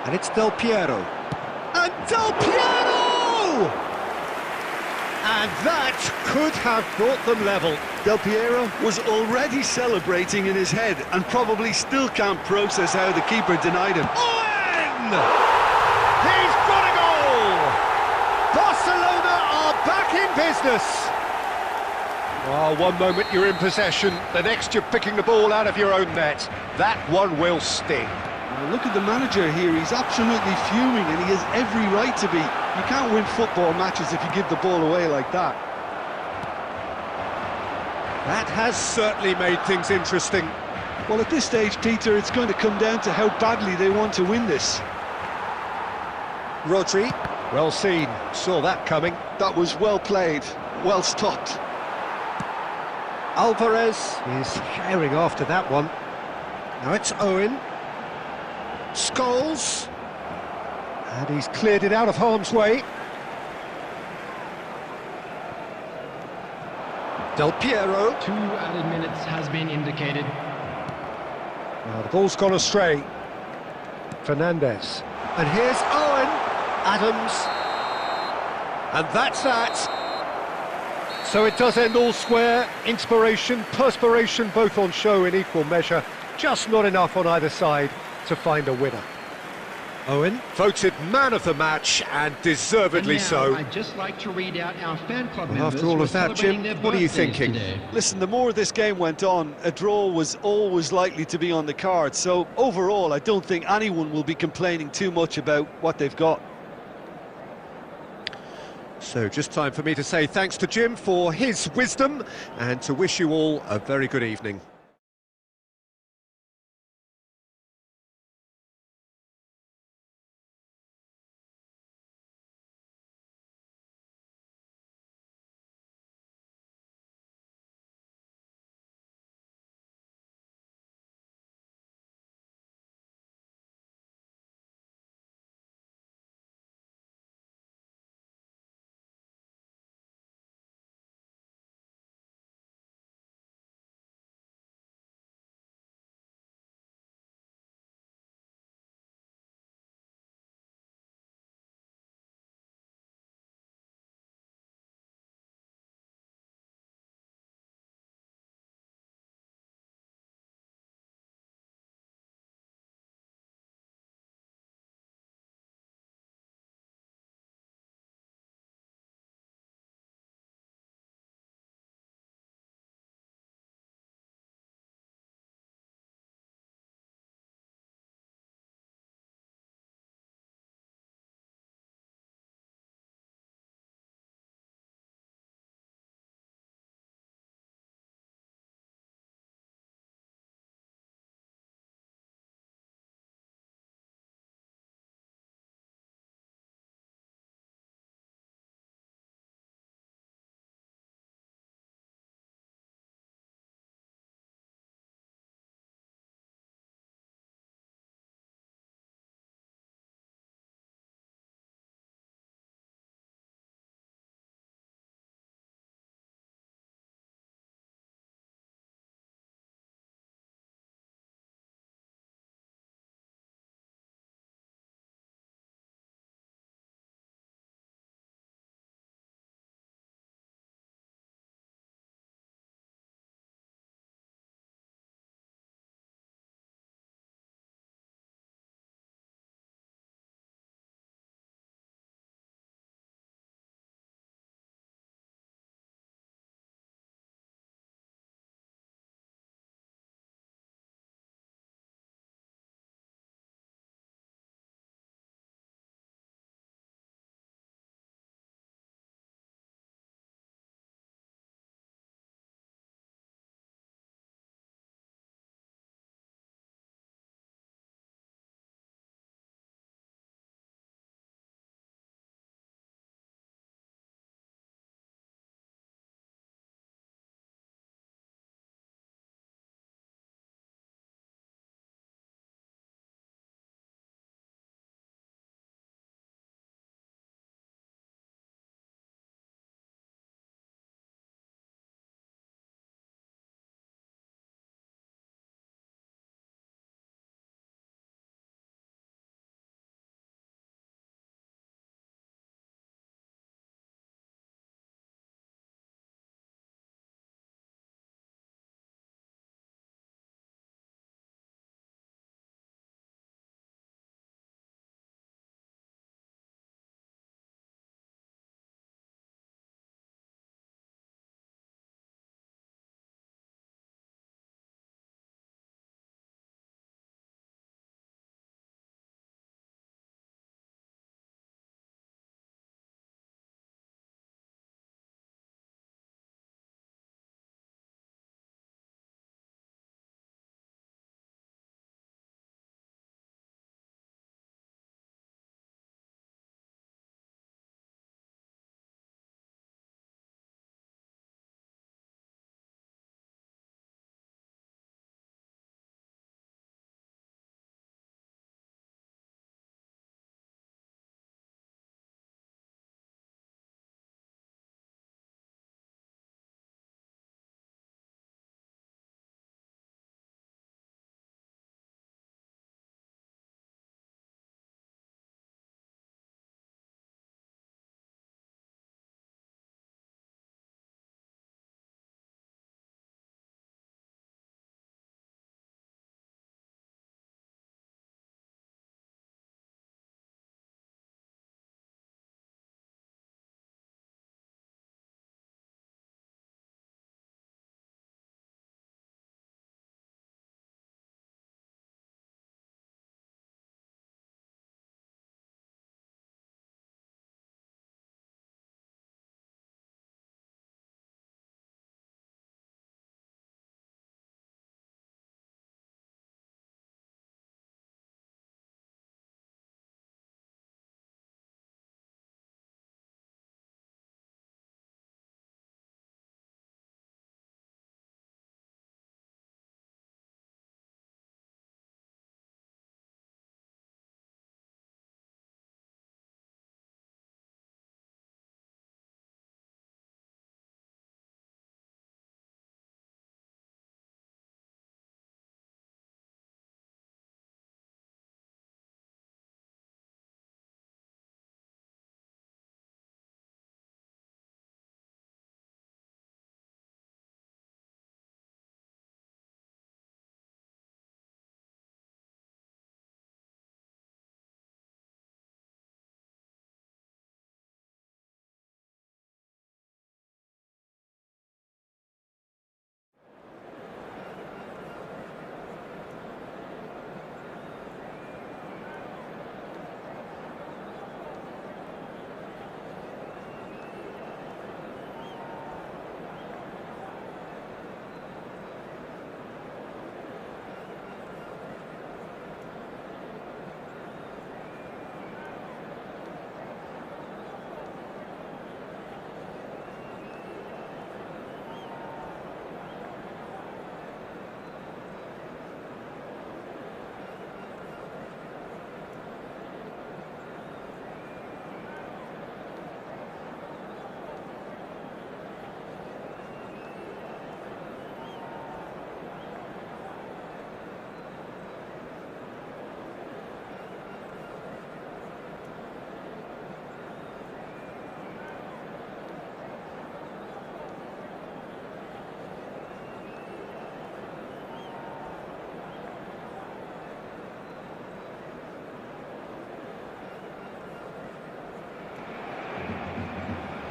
And it's Del Piero. And Del Piero! And that could have brought them level. Del Piero was already celebrating in his head and probably still can't process how the keeper denied him. Owen! He's got a goal! Barcelona are back in business. Oh, one moment you're in possession, the next you're picking the ball out of your own net. That one will sting. Well, look at the manager here, he's absolutely fuming and he has every right to be. You can't win football matches if you give the ball away like that. That has certainly made things interesting. Well, at this stage, Peter, it's going to come down to how badly they want to win this. Rodri, well seen, saw that coming. That was well played, well stopped. Alvarez is herring after that one. Now it's Owen. Scholes. And he's cleared it out of harm's way. Del Piero. 2 added minutes has been indicated. Now the ball's gone astray. Fernandez. And here's Owen. Adams. And that's that. So it does end all square. Inspiration, perspiration, both on show in equal measure. Just not enough on either side to find a winner. Owen, voted man of the match, and deservedly so. I'd just like to read out our fan club Well, members after all who of are that, Jim, celebrating their what are you birthdays thinking? today. Listen, the more this game went on, a draw was always likely to be on the card. So overall, I don't think anyone will be complaining too much about what they've got. So just time for me to say thanks to Jim for his wisdom and to wish you all a very good evening.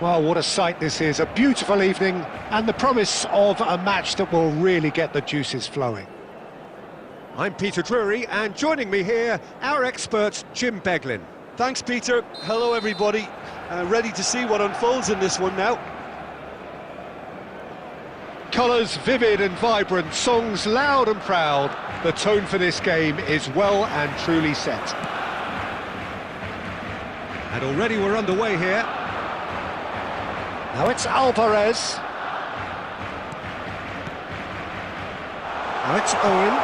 Well, what a sight this is, a beautiful evening and the promise of a match that will really get the juices flowing. I'm Peter Drury, and joining me here, our expert Jim Beglin. Thanks, Peter. Hello, everybody. Ready to see what unfolds in this one now. Colours vivid and vibrant, songs loud and proud. The tone for this game is well and truly set. And already we're underway here. Now it's Alvarez. Now it's Owen.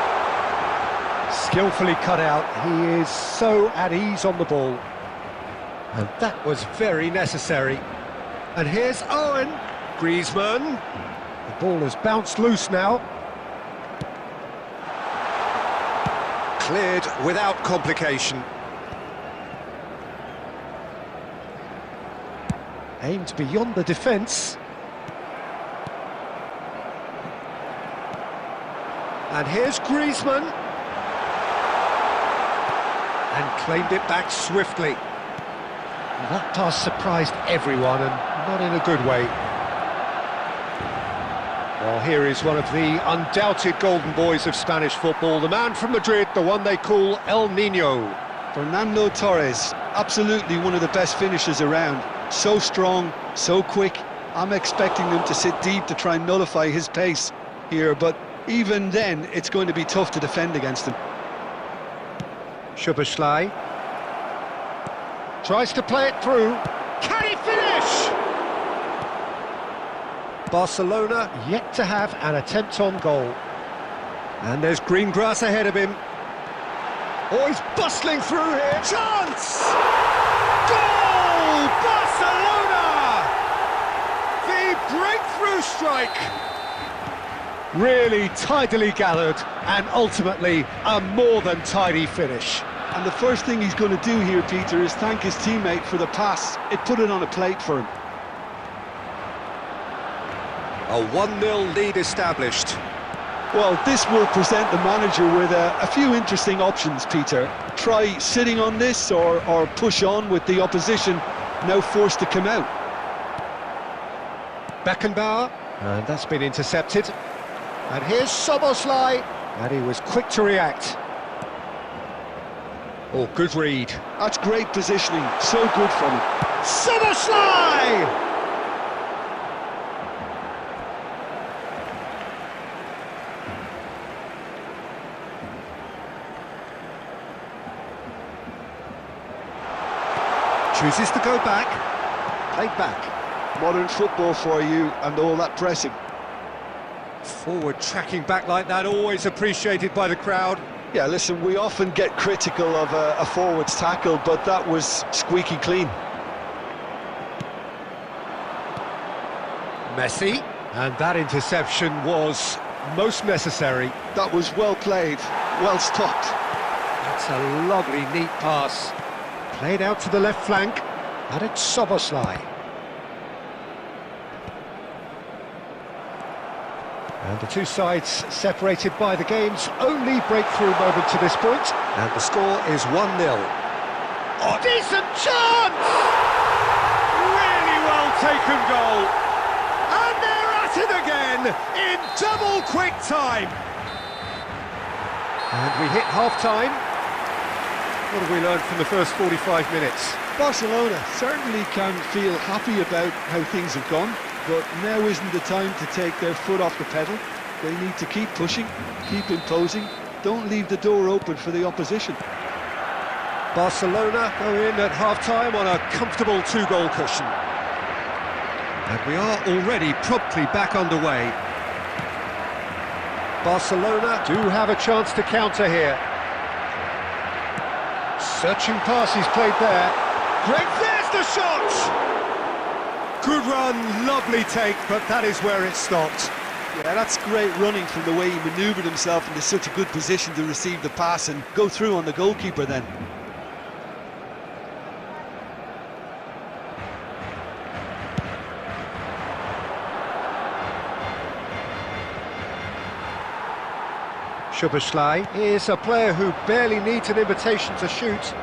Skillfully cut out. He is so at ease on the ball. And that was very necessary. And here's Owen. Griezmann. The ball has bounced loose now. Cleared without complication. Aimed beyond the defence. And here's Griezmann. And claimed it back swiftly. That pass surprised everyone, and not in a good way. Well, here is one of the undoubted golden boys of Spanish football, the man from Madrid, the one they call El Niño. Fernando Torres, absolutely one of the best finishers around. So strong, so quick. I'm expecting them to sit deep to try and nullify his pace here, but even then, it's going to be tough to defend against him. Szoboszlai tries to play it through. Can he finish? Barcelona yet to have an attempt on goal. And there's green grass ahead of him. Oh, he's bustling through here. Chance! Goal! Barcelona! The breakthrough strike! Really tidily gathered, and ultimately a more than tidy finish. And the first thing he's going to do here, Peter, is thank his teammate for the pass. It put it on a plate for him. A 1-0 lead established. Well, this will present the manager with a few interesting options, Peter. Try sitting on this or push on with the opposition now forced to come out. Beckenbauer, and that's been intercepted. And here's Szoboszlai, and he was quick to react. Oh, good read. That's great positioning, so good from him. Szoboszlai! Chooses to go back, played back. Modern football for you and all that pressing. Forward tracking back like that, always appreciated by the crowd. Yeah, listen, we often get critical of a forward's tackle, but that was squeaky clean. Messi, and that interception was most necessary. That was well played, well stopped. That's a lovely, neat pass. Played out to the left flank, and it's Szoboszlai. And the two sides separated by the game's only breakthrough moment to this point. And the score is 1-0. Oh, decent chance! Really well taken goal. And they're at it again in double quick time. And we hit half-time. What have we learned from the first 45 minutes? Barcelona certainly can feel happy about how things have gone, but now isn't the time to take their foot off the pedal. They need to keep pushing, keep imposing, don't leave the door open for the opposition. Barcelona go in at half-time on a comfortable two-goal cushion. And we are already promptly back underway. Barcelona do have a chance to counter here. Searching pass he's played there. Great, there's the shot! Good run, lovely take, but that is where it stopped. Yeah, that's great running from the way he manoeuvred himself into such a good position to receive the pass and go through on the goalkeeper then. Szoboszlai is a player who barely needs an invitation to shoot.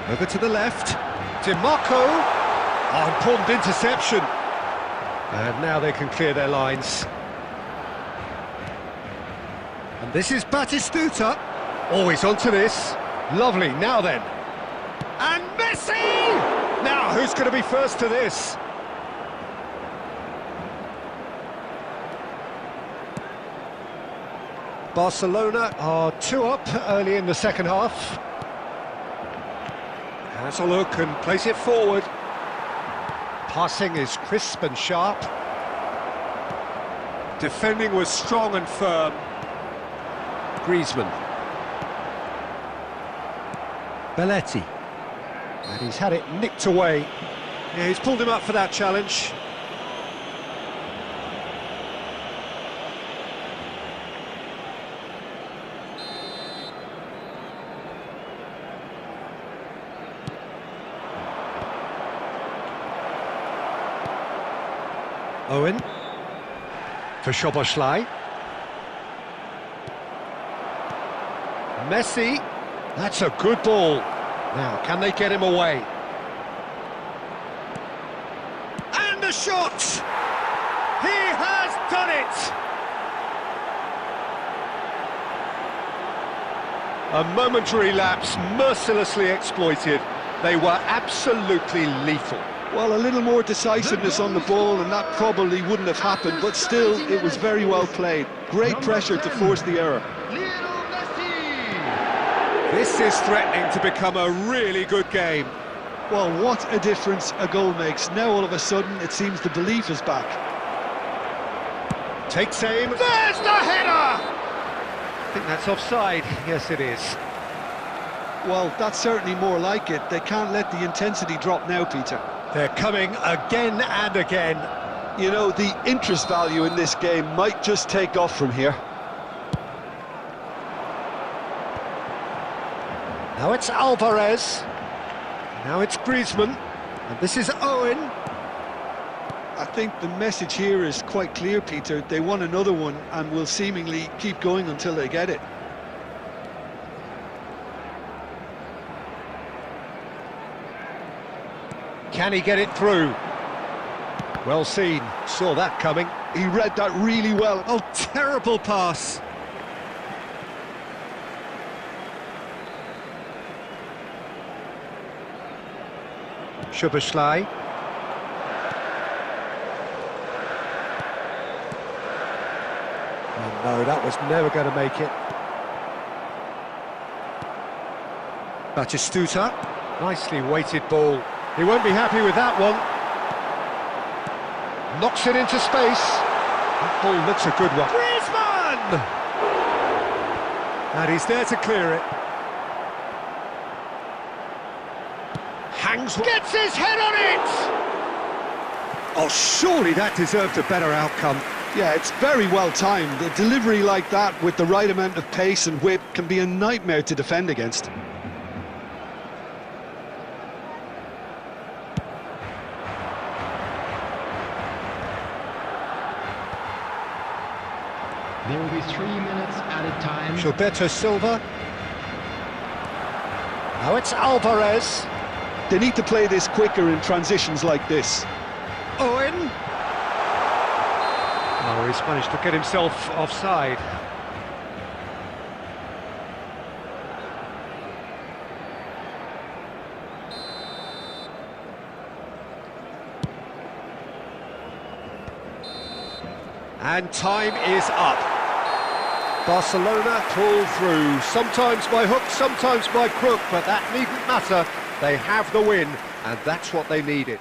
Over to the left, DiMarco, Oh, important interception. And now they can clear their lines. And this is Batistuta. Always onto this. Lovely, now then. And Messi! Now, who's going to be first to this? Barcelona are 2 up early in the second half. Has a look and plays it forward. Passing is crisp and sharp. Defending was strong and firm. Griezmann. Belletti. And he's had it nicked away. Yeah, he's pulled him up for that challenge. Owen for Szoboszlai. Messi, that's a good ball. Now, can they get him away? And the shot! He has done it! A momentary lapse, mercilessly exploited. They were absolutely lethal. Well, a little more decisiveness on the ball and that probably wouldn't have happened, but still, it was very well played. Great pressure to force the error. This is threatening to become a really good game. Well, what a difference a goal makes. Now, all of a sudden, it seems the belief is back. Takes aim. There's the header! I think that's offside. Yes, it is. Well, that's certainly more like it. They can't let the intensity drop now, Peter. They're coming again and again. You know, the interest value in this game might just take off from here. Now it's Alvarez. Now it's Griezmann. And this is Owen. I think the message here is quite clear, Peter. They want another one and will seemingly keep going until they get it. Can he get it through? Well seen, saw that coming. He read that really well. Oh, terrible pass. Szoboszlai. Oh no, that was never going to make it. Batistuta. Nicely weighted ball. He won't be happy with that one. Knocks it into space. That ball looks a good one. Griezmann! And he's there to clear it. Hangs, gets his head on it! Oh, surely that deserved a better outcome. Yeah, it's very well timed. A delivery like that with the right amount of pace and whip can be a nightmare to defend against. There will be 3 minutes added time. Gilberto Silva. Now it's Alvarez. They need to play this quicker in transitions like this. Owen. Oh, he's managed to get himself offside. And time is up. Barcelona pull through, sometimes by hook, sometimes by crook, but that needn't matter. They have the win, and that's what they needed.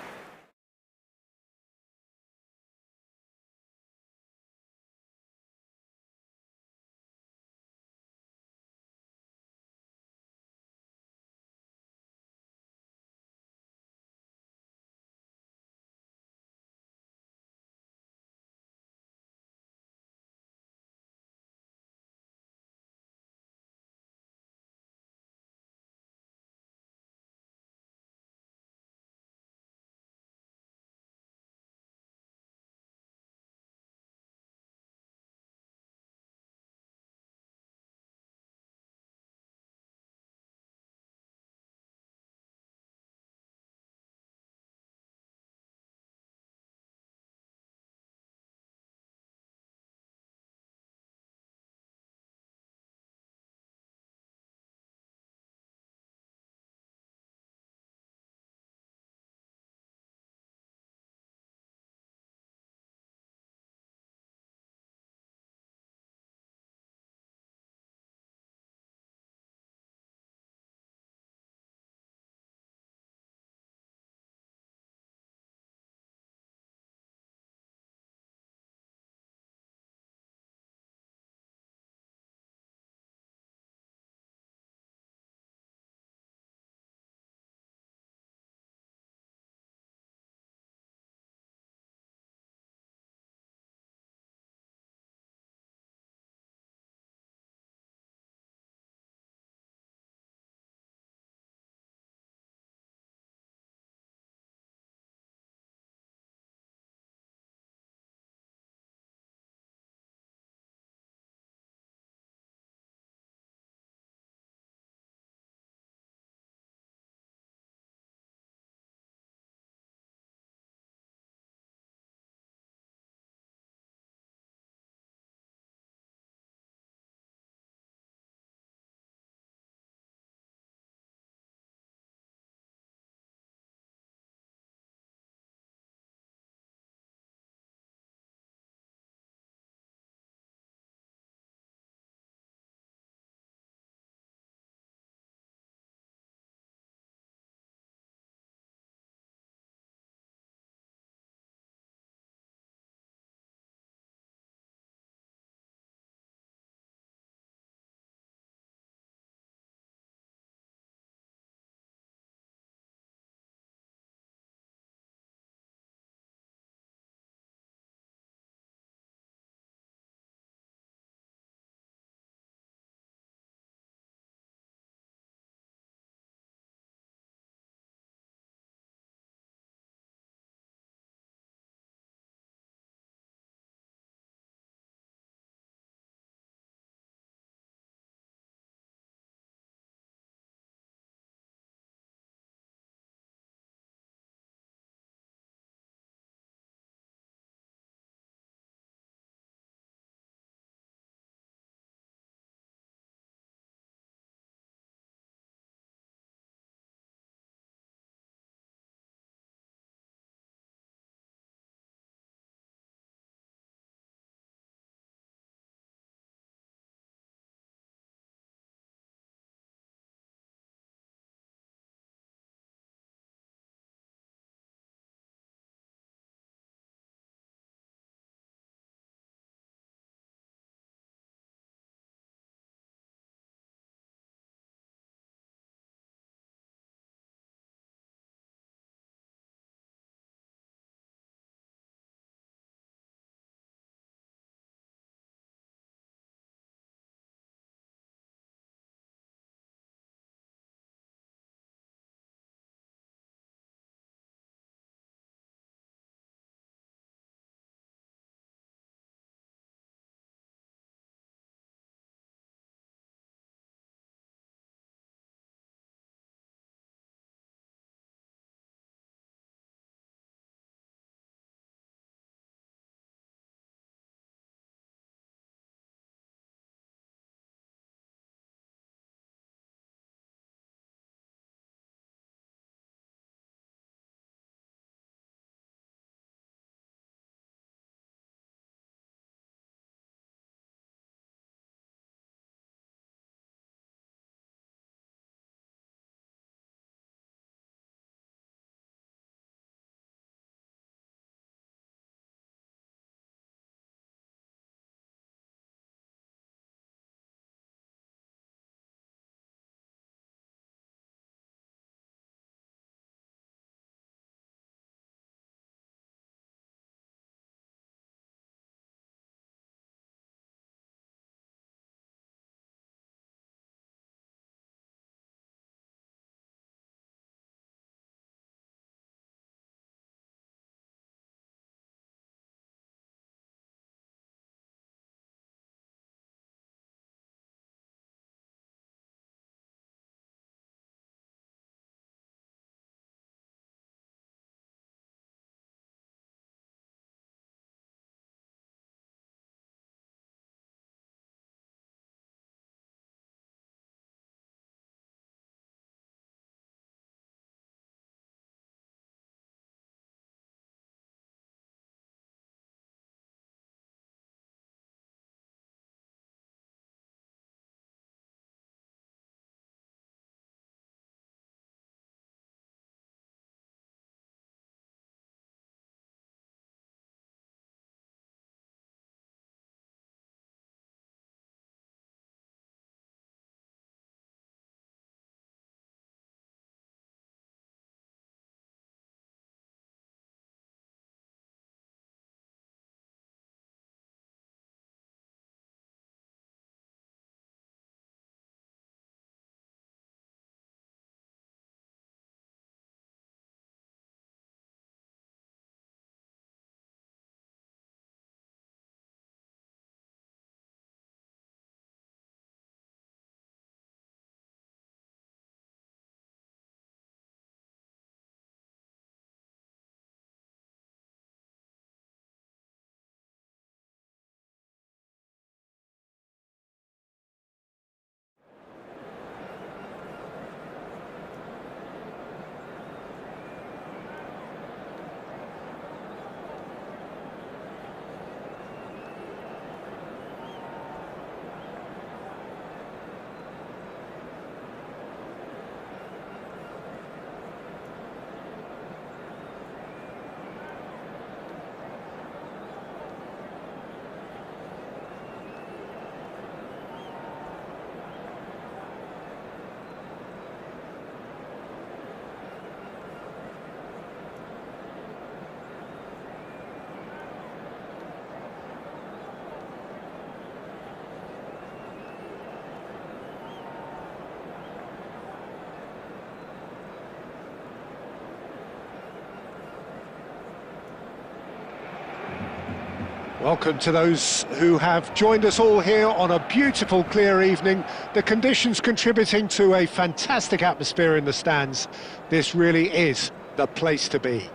Welcome to those who have joined us all here on a beautiful, clear evening. The conditions contributing to a fantastic atmosphere in the stands. This really is the place to be.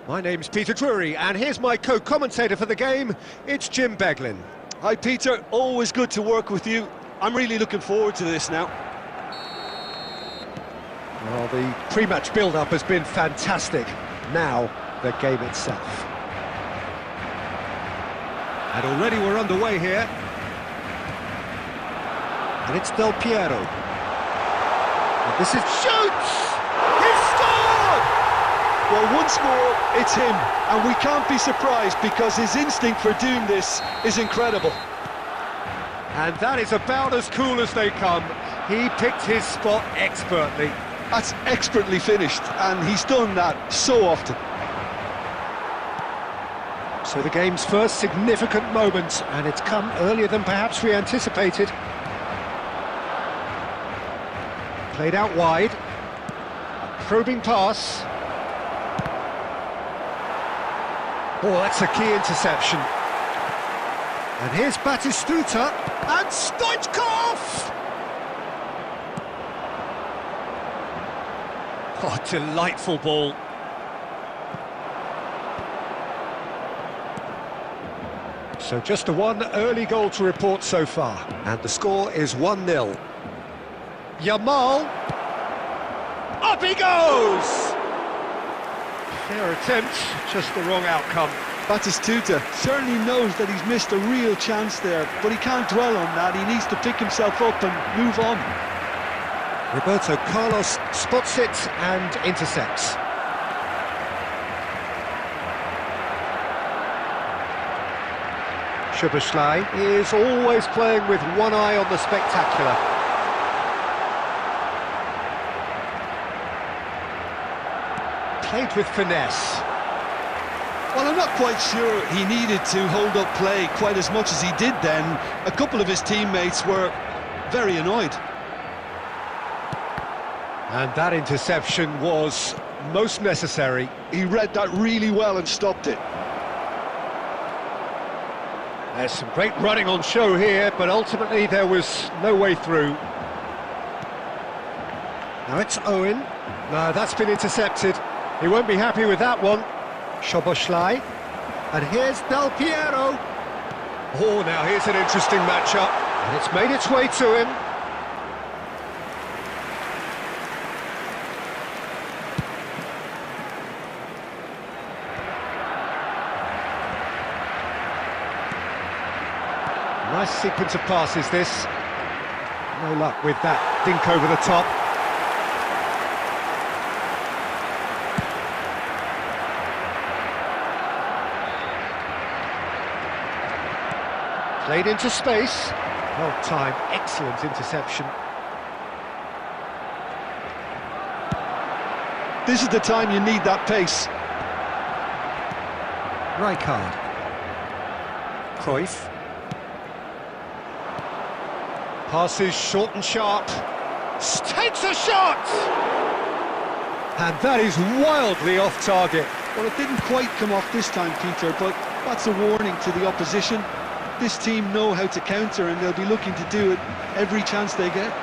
My name's Peter Drury, and here's my co-commentator for the game. It's Jim Beglin. Hi Peter, always good to work with you. I'm really looking forward to this now. Well, the pre-match build-up has been fantastic. Now, the game itself. And already we're underway here. And it's Del Piero. And this is... shoots! He's scored! Well, once more, it's him. And we can't be surprised because his instinct for doing this is incredible. And that is about as cool as they come. He picked his spot expertly. That's expertly finished, and he's done that so often. So the game's first significant moment, and it's come earlier than perhaps we anticipated. Played out wide. A probing pass. Oh, that's a key interception. And here's Batistuta, and Stoichkov! Oh, delightful ball. So just a one early goal to report so far. And the score is 1-0. Yamal. Up he goes! Fair attempt, just the wrong outcome. Batistuta certainly knows that he's missed a real chance there, but he can't dwell on that. He needs to pick himself up and move on. Roberto Carlos spots it and intercepts. Szoboszlai is always playing with one eye on the spectacular. Played with finesse. Well, I'm not quite sure he needed to hold up play quite as much as he did then. A couple of his teammates were very annoyed. And that interception was most necessary. He read that really well and stopped it. There's some great running on show here, but ultimately there was no way through. Now it's Owen. No, that's been intercepted. He won't be happy with that one. Szoboszlai. And here's Del Piero. Oh, now here's an interesting matchup. And it's made its way to him. Nice sequence of passes, this. No luck with that dink over the top. Played into space. Well timed, excellent interception. This is the time you need that pace. Rijkaard. Cruyff. Passes short and sharp. Takes a shot! And that is wildly off target. Well, it didn't quite come off this time, Peter, but that's a warning to the opposition. This team know how to counter, and they'll be looking to do it every chance they get.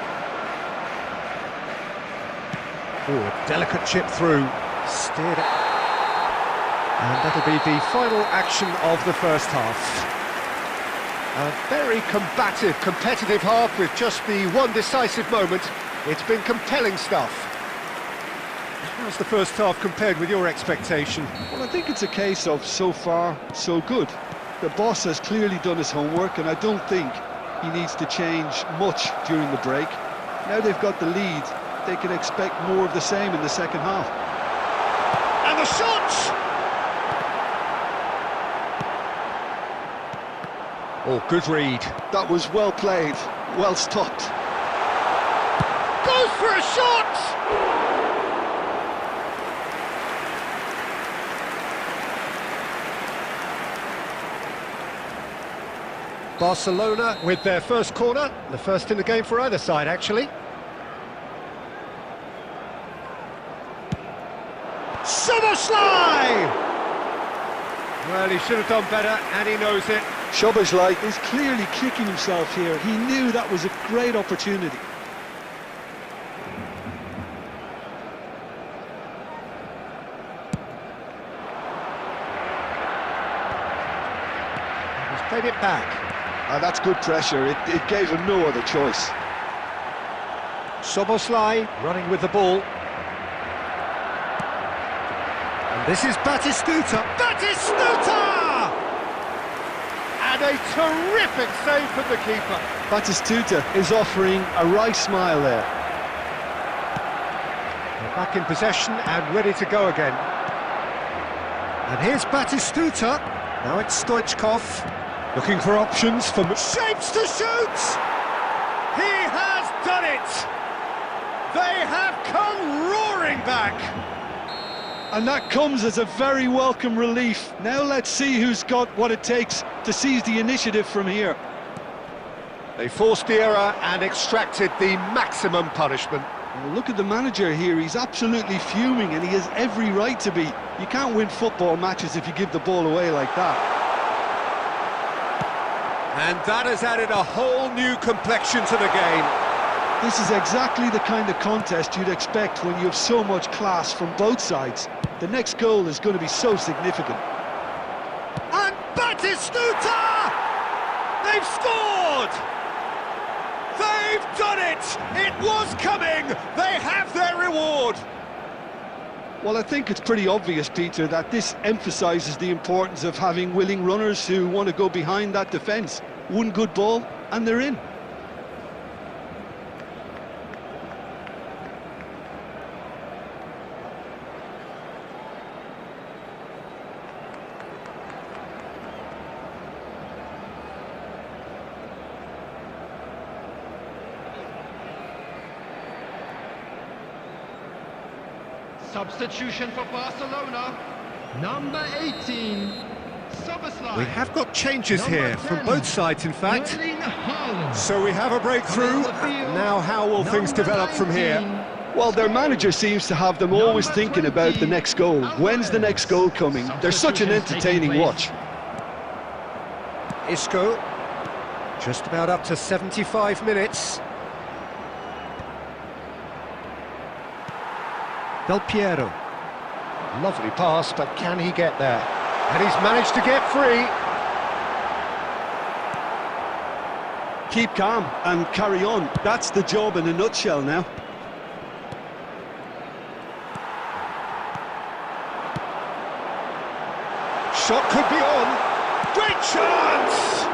Oh, a delicate chip through. Steered it. And that'll be the final action of the first half. A very combative, competitive half with just the one decisive moment. It's been compelling stuff. How's the first half compared with your expectation? Well, I think it's a case of so far, so good. The boss has clearly done his homework, and I don't think he needs to change much during the break. Now they've got the lead, they can expect more of the same in the second half. And the shot! Oh, good read. That was well played, well stopped. Goes for a shot! Barcelona with their first corner, the first in the game for either side, actually. Szoboszlai! Well, he should have done better, and he knows it. Szoboszlai is clearly kicking himself here. He knew that was a great opportunity. He's played it back. That's good pressure. It gave him no other choice. Szoboszlai running with the ball. And this is Batistuta. Batistuta! And a terrific save from the keeper. Batistuta is offering a right smile there. They're back in possession and ready to go again. And here's Batistuta. Now it's Stoichkov. Looking for options from shapes to shoot! He has done it! They have come roaring back! And that comes as a very welcome relief. Now let's see who's got what it takes to seize the initiative from here. They forced the error and extracted the maximum punishment. Well, look at the manager here. He's absolutely fuming and he has every right to be. You can't win football matches if you give the ball away like that. And that has added a whole new complexion to the game. This is exactly the kind of contest you'd expect when you have so much class from both sides. The next goal is going to be so significant. And Batistuta! They've scored! They've done it! It was coming! They have their reward! Well, I think it's pretty obvious, Peter, that this emphasises the importance of having willing runners who want to go behind that defence. One good ball, and they're in. Substitution for Barcelona, number 18, Szoboszlai. We have got changes Number here 10, from both sides, in fact. Erling Haaland. So we have a breakthrough. Now how will things develop from here? Well, their manager seems to have them always thinking about the next goal. When's the next goal coming? They're such an entertaining watch. Isco, just about up to 75 minutes. Del Piero. Lovely pass, but can he get there? And he's managed to get free. Keep calm and carry on. That's the job in a nutshell now. Shot could be on. Great chance!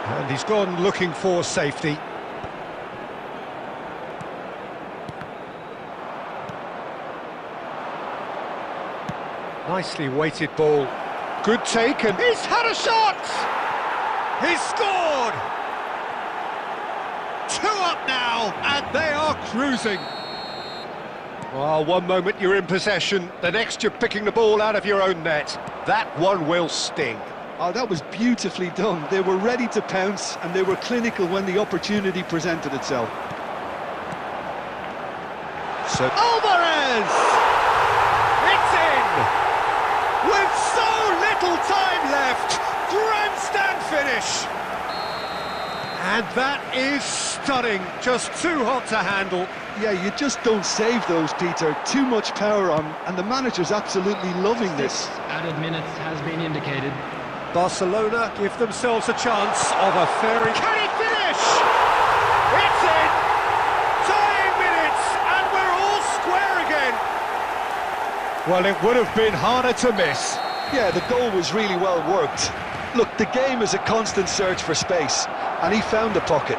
And he's gone looking for safety. Nicely weighted ball. Good take, and he's had a shot! He's scored! 2 up now, and they are cruising. Well, one moment you're in possession, the next you're picking the ball out of your own net. That one will sting. Oh, that was beautifully done. They were ready to pounce, and they were clinical when the opportunity presented itself. So Alvarez! It's in! With so little time left, grandstand finish! And that is stunning, just too hot to handle. Yeah, you just don't save those, Peter. Too much power on, and the manager's absolutely loving this. Added minutes has been indicated. Barcelona give themselves a chance of a fairy... Can he finish? It's in! Dying minutes, and we're all square again. Well, it would have been harder to miss. Yeah, the goal was really well worked. Look, the game is a constant search for space, and he found the pocket.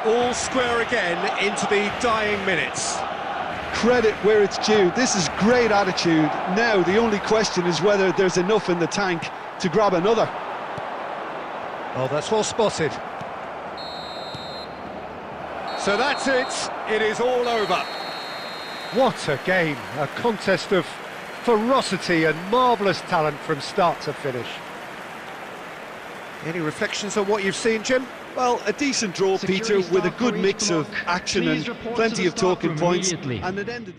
All square again into the dying minutes. Credit where it's due. This is great attitude. Now, the only question is whether there's enough in the tank to grab another. Oh, that's well spotted. So that's it. It is all over. What a game. A contest of ferocity and marvellous talent from start to finish. Any reflections on what you've seen, Jim? Well, a decent draw, Peter, with a good mix of action and plenty of talking points, and it ended...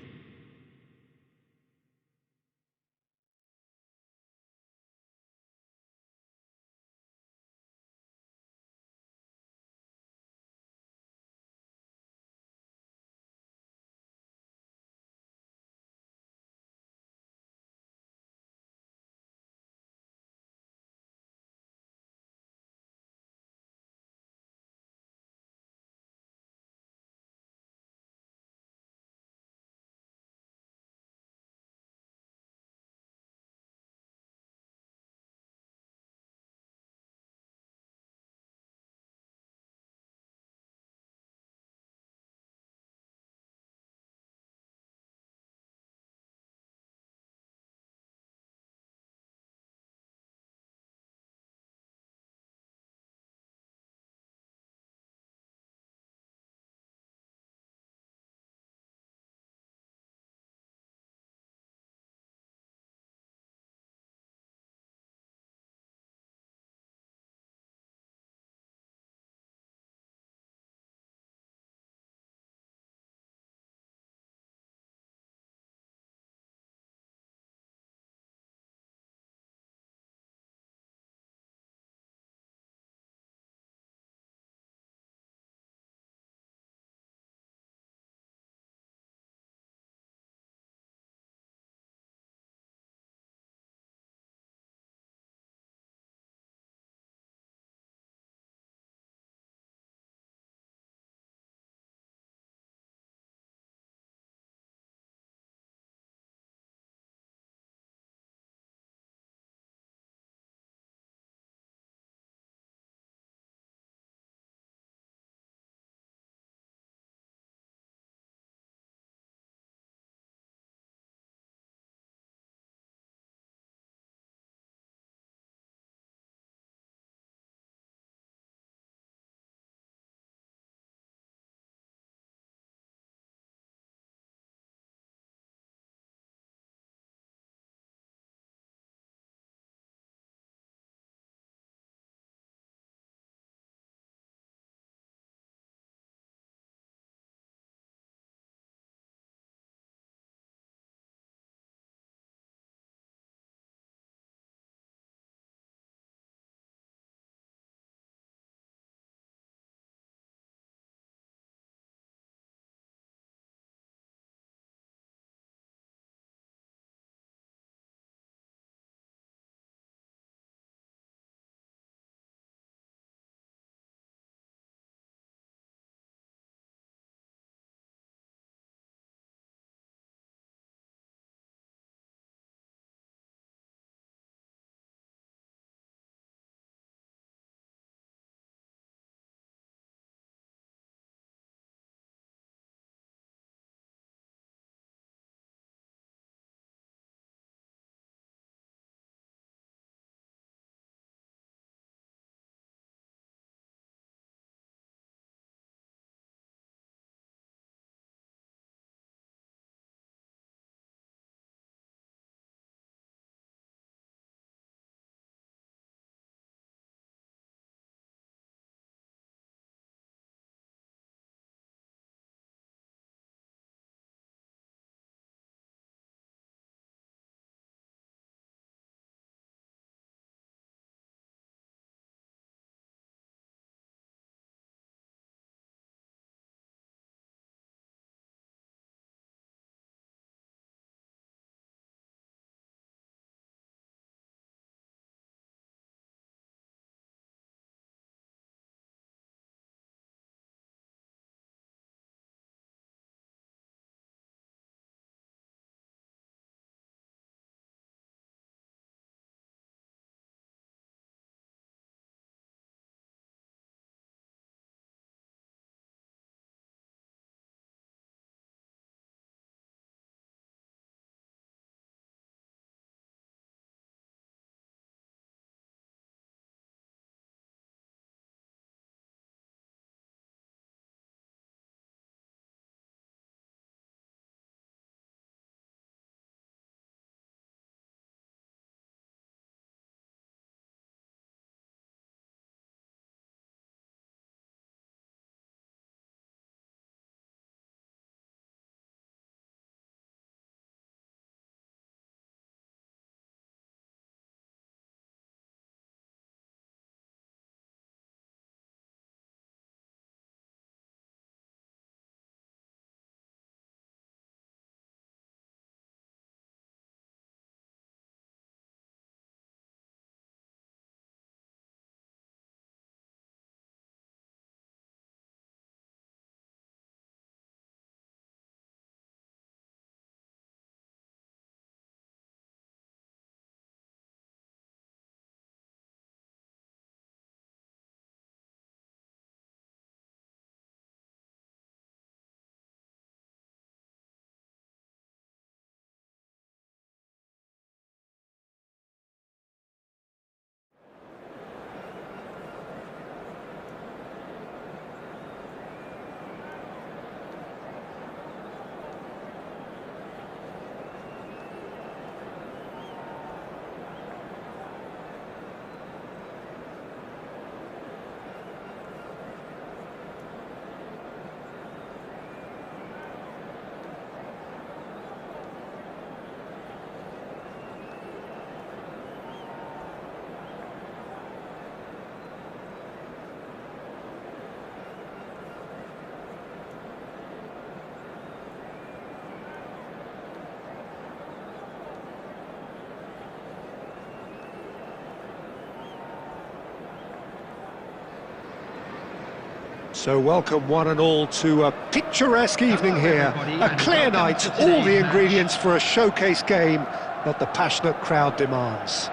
So welcome one and all to a picturesque evening here, a clear night, all the ingredients for a showcase game that the passionate crowd demands.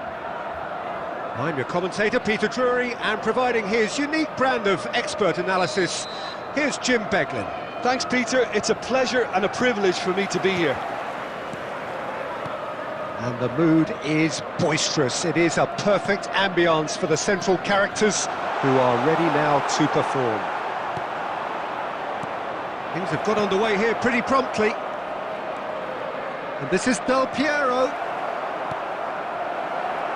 I'm your commentator Peter Drury, and providing his unique brand of expert analysis, here's Jim Beglin. Thanks, Peter. It's a pleasure and a privilege for me to be here. And the mood is boisterous. It is a perfect ambience for the central characters who are ready now to perform. Things have got underway here pretty promptly. And this is Del Piero.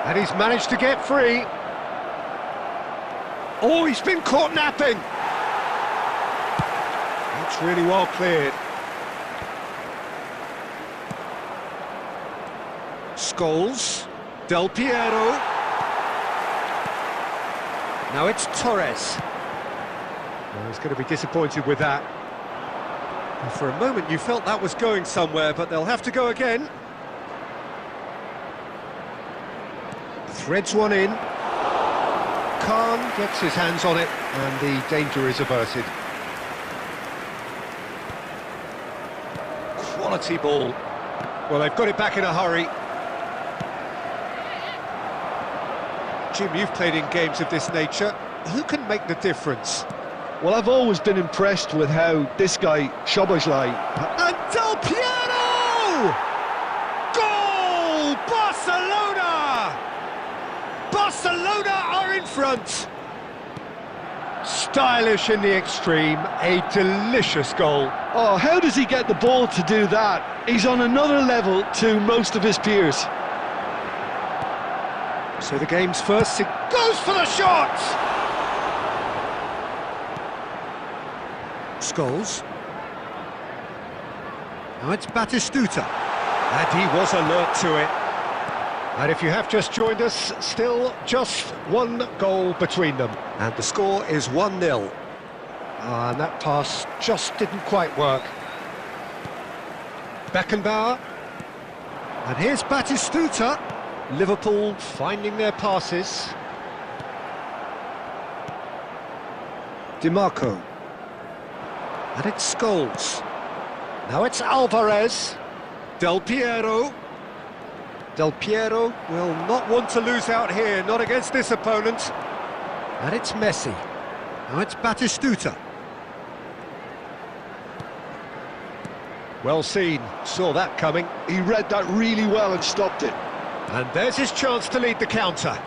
And he's managed to get free. Oh, he's been caught napping. That's really well cleared. Scholes, Del Piero. Now it's Torres. Well, he's going to be disappointed with that. And for a moment you felt that was going somewhere, but they'll have to go again. Threads one in. Khan gets his hands on it, and the danger is averted. Quality ball. Well, they've got it back in a hurry. Jim, you've played in games of this nature. Who can make the difference? Well, I've always been impressed with how this guy, Szoboszlai... And Del Piero! Goal! Barcelona! Barcelona are in front! Stylish in the extreme, a delicious goal. Oh, how does he get the ball to do that? He's on another level to most of his peers. So the game's first, it goes for the shot! Scholes. Now it's Batistuta. And he was alert to it. And if you have just joined us, still just one goal between them. And the score is 1-0. And that pass just didn't quite work. Beckenbauer. And here's Batistuta. Liverpool finding their passes. DiMarco. And it's Scholes. Now it's Alvarez. Del Piero. Del Piero will not want to lose out here, not against this opponent. And it's Messi. Now it's Batistuta. Well seen, saw that coming. He read that really well and stopped it. And there's his chance to lead the counter.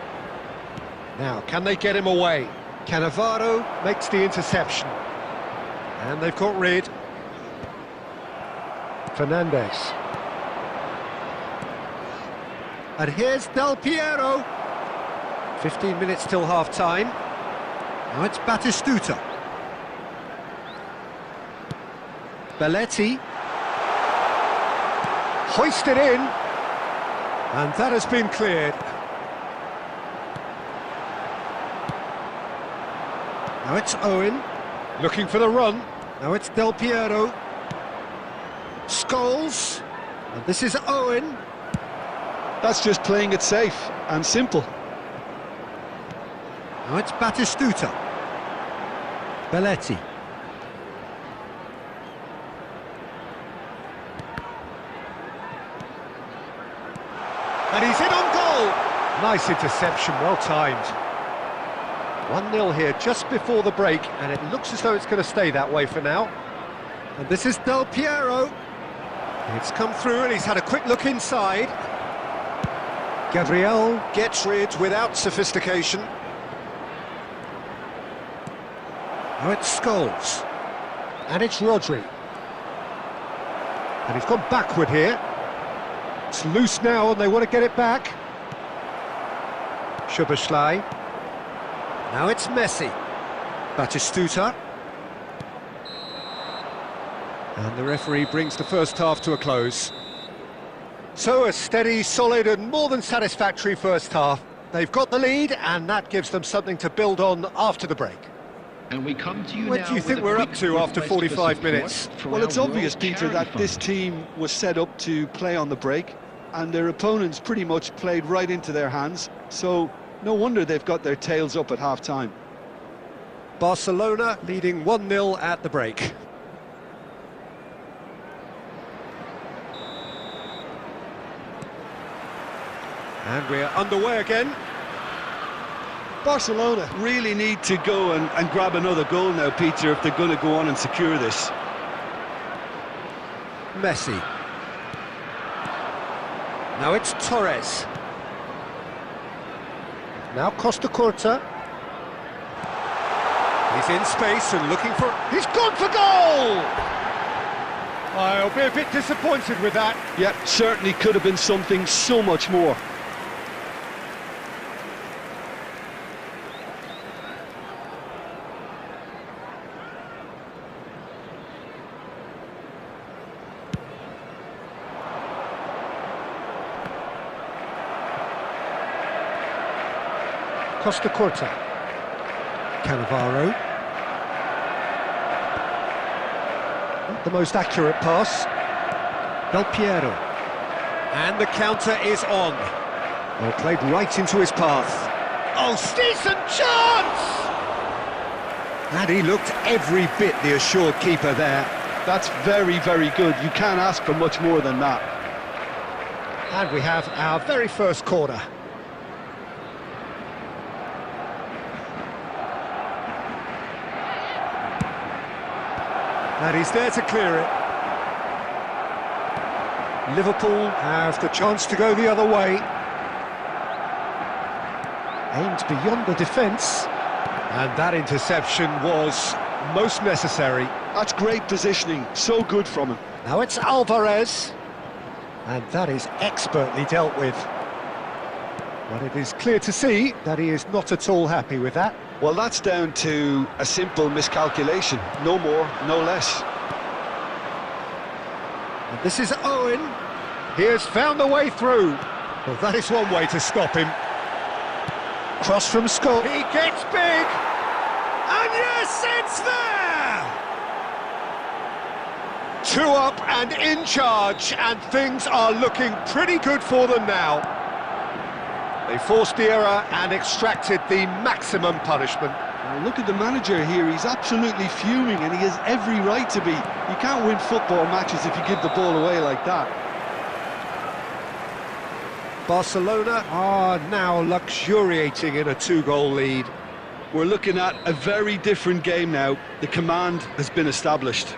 Now, can they get him away? Cannavaro makes the interception. And they've got rid. Fernandez. And here's Del Piero. 15 minutes till half-time. Now it's Batistuta. Belletti. Hoisted in. And that has been cleared. Now it's Owen, looking for the run. Now it's Del Piero. Scholes. And this is Owen. That's just playing it safe and simple. Now it's Batistuta. Belletti. And he's in on goal! Nice interception, well timed. 1-0 here just before the break, and it looks as though it's going to stay that way for now. And this is Del Piero. It's come through and he's had a quick look inside. Gabriel gets rid without sophistication. Now it's Scholes. And it's Rodri. And he's gone backward here. It's loose now and they want to get it back. Szoboszlai. Now it's Messi. Batistuta. And the referee brings the first half to a close. So a steady, solid and more than satisfactory first half. They've got the lead and that gives them something to build on after the break. And we come to you What now do you think we're up to after 45 minutes? Well, it's obvious, Peter, that this team was set up to play on the break, and their opponents pretty much played right into their hands, so no wonder they've got their tails up at half-time. Barcelona leading 1-0 at the break. And we're underway again. Barcelona really need to go and grab another goal now, Peter, if they're going to go on and secure this. Messi. Now it's Torres. Now Costa Curta. He's in space and looking for... He's gone for goal! I'll be a bit disappointed with that. Yeah, certainly could have been something so much more. Costa Curta. Cannavaro. Not the most accurate pass. Del Piero. And the counter is on. Well, played right into his path. Oh, decent chance! And he looked every bit the assured keeper there. That's very, very good. You can't ask for much more than that. And we have our very first corner. And he's there to clear it. Liverpool have the chance to go the other way. Aimed beyond the defence. And that interception was most necessary. That's great positioning, so good from him. Now it's Alvarez. And that is expertly dealt with. But it is clear to see that he is not at all happy with that. Well, that's down to a simple miscalculation. No more, no less. And this is Owen. He has found a way through. Well, that is one way to stop him. Cross from Scott. He gets big. And yes, it's there! 2 up and in charge, and things are looking pretty good for them now. They forced the error and extracted the maximum punishment. Well, look at the manager here, he's absolutely fuming and he has every right to be. You can't win football matches if you give the ball away like that. Barcelona are now luxuriating in a 2-goal lead. We're looking at a very different game now. The command has been established.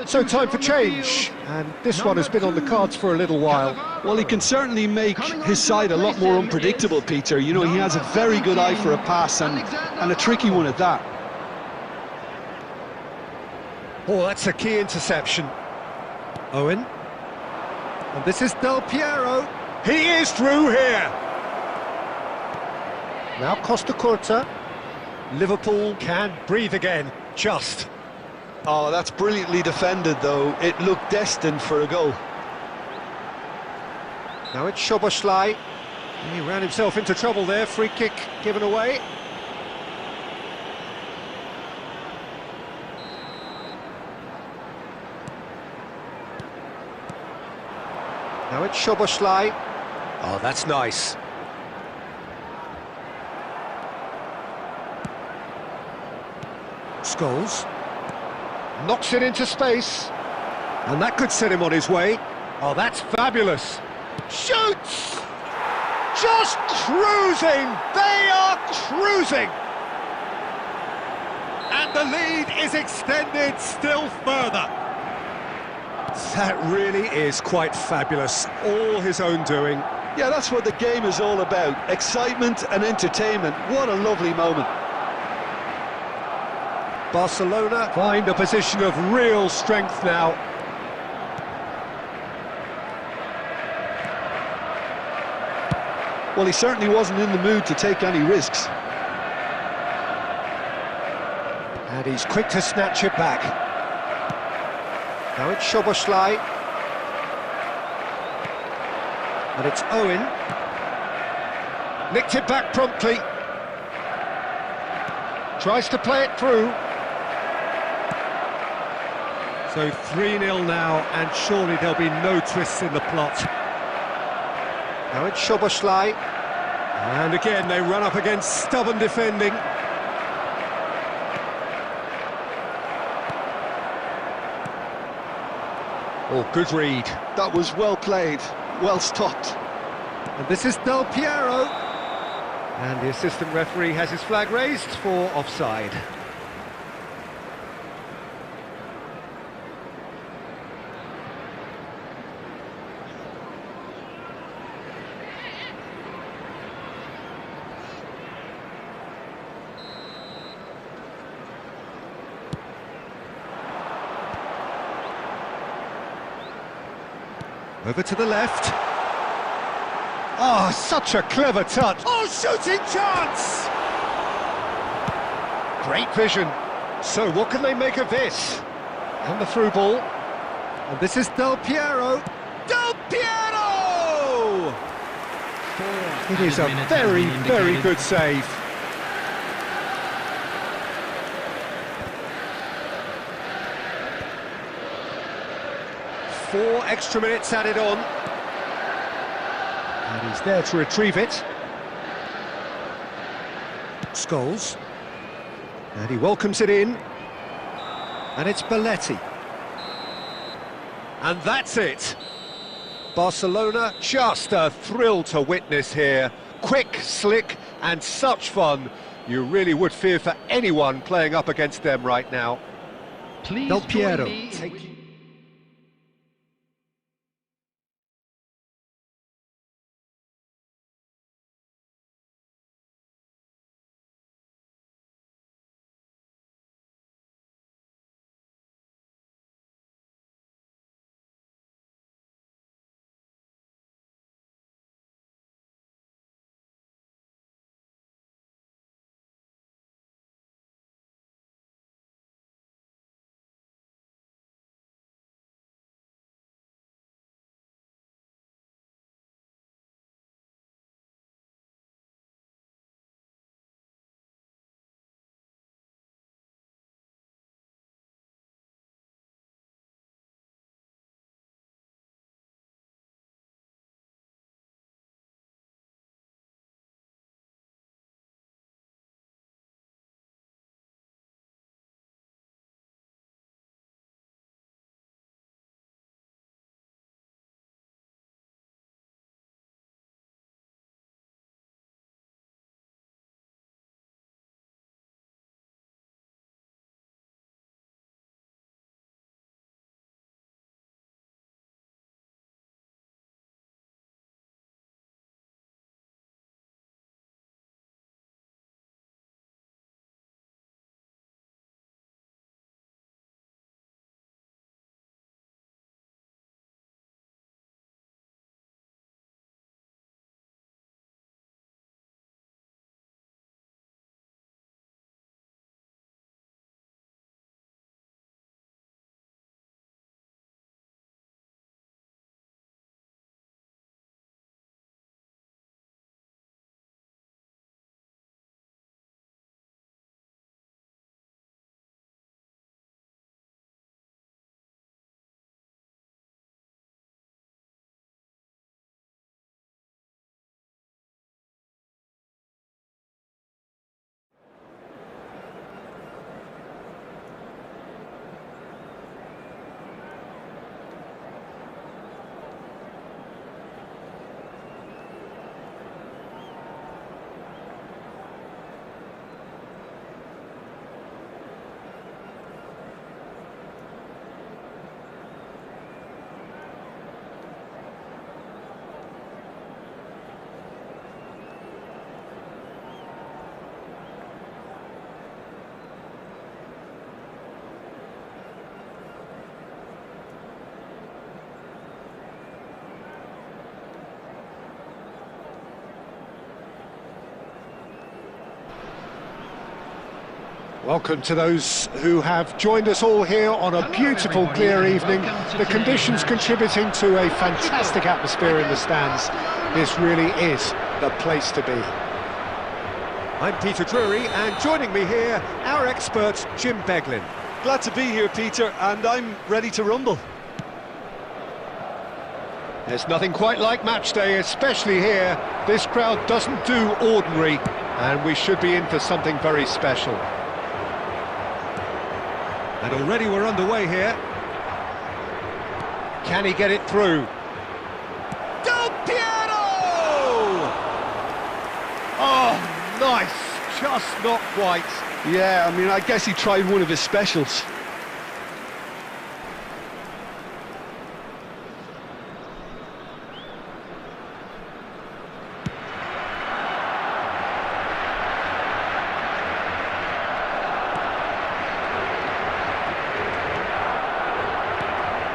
So time for change, and this one has been on the cards for a little while. Well, he can certainly make his side a lot more unpredictable, Peter. You know, he has a very good eye for a pass and a tricky one at that. Oh, that's a key interception. Owen. And this is Del Piero. He is through here. Now Costa Curta. Liverpool can breathe again, just. Oh, that's brilliantly defended, though. It looked destined for a goal. Now it's Szoboszlai. He ran himself into trouble there. Free kick given away. Now it's Szoboszlai. Oh, that's nice. Scholes. Knocks it into space. And that could set him on his way. Oh, that's fabulous. Shoots! Just cruising! They are cruising! And the lead is extended still further. That really is quite fabulous. All his own doing. Yeah, that's what the game is all about. Excitement and entertainment. What a lovely moment. Barcelona find a position of real strength now. Well, he certainly wasn't in the mood to take any risks. And he's quick to snatch it back. Now it's Szoboszlai. And it's Owen. Nicked it back promptly. Tries to play it through. So 3-0 now, and surely there'll be no twists in the plot. Now it's Szoboszlai. And again, they run up against stubborn defending. Oh, good read. That was well played, well stopped. And this is Del Piero. And the assistant referee has his flag raised for offside. Over to the left. Oh, such a clever touch. Oh, shooting chance! Great vision. So what can they make of this? And the through ball. And this is Del Piero. Del Piero! It is a very, very good save. Four extra minutes added on. And he's there to retrieve it. Scholes. And he welcomes it in. And it's Belletti. And that's it. Barcelona, just a thrill to witness here. Quick, slick, and such fun. You really would fear for anyone playing up against them right now. Please Del Piero. join me. Welcome to those who have joined us all here on a beautiful, clear evening. The conditions contributing to a fantastic atmosphere in the stands. This really is the place to be. I'm Peter Drury, and joining me here, our expert, Jim Beglin. Glad to be here, Peter, and I'm ready to rumble. There's nothing quite like match day, especially here. This crowd doesn't do ordinary, and we should be in for something very special. And already we're underway here. Can he get it through? Del Piero! Oh, nice. Just not quite. Yeah, I mean, I guess he tried one of his specials.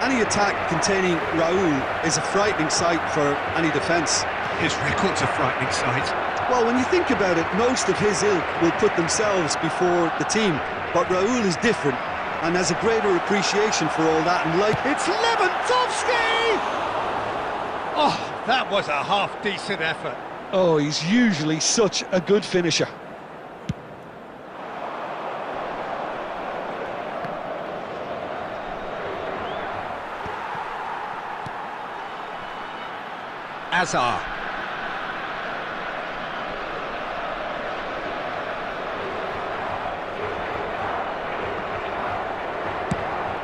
Any attack containing Raul is a frightening sight for any defence. His record's a frightening sight. Well, when you think about it, most of his ilk will put themselves before the team. But Raul is different and has a greater appreciation for all that. And like, It's Lewandowski! Oh, that was a half-decent effort. oh, he's usually such a good finisher. Azar.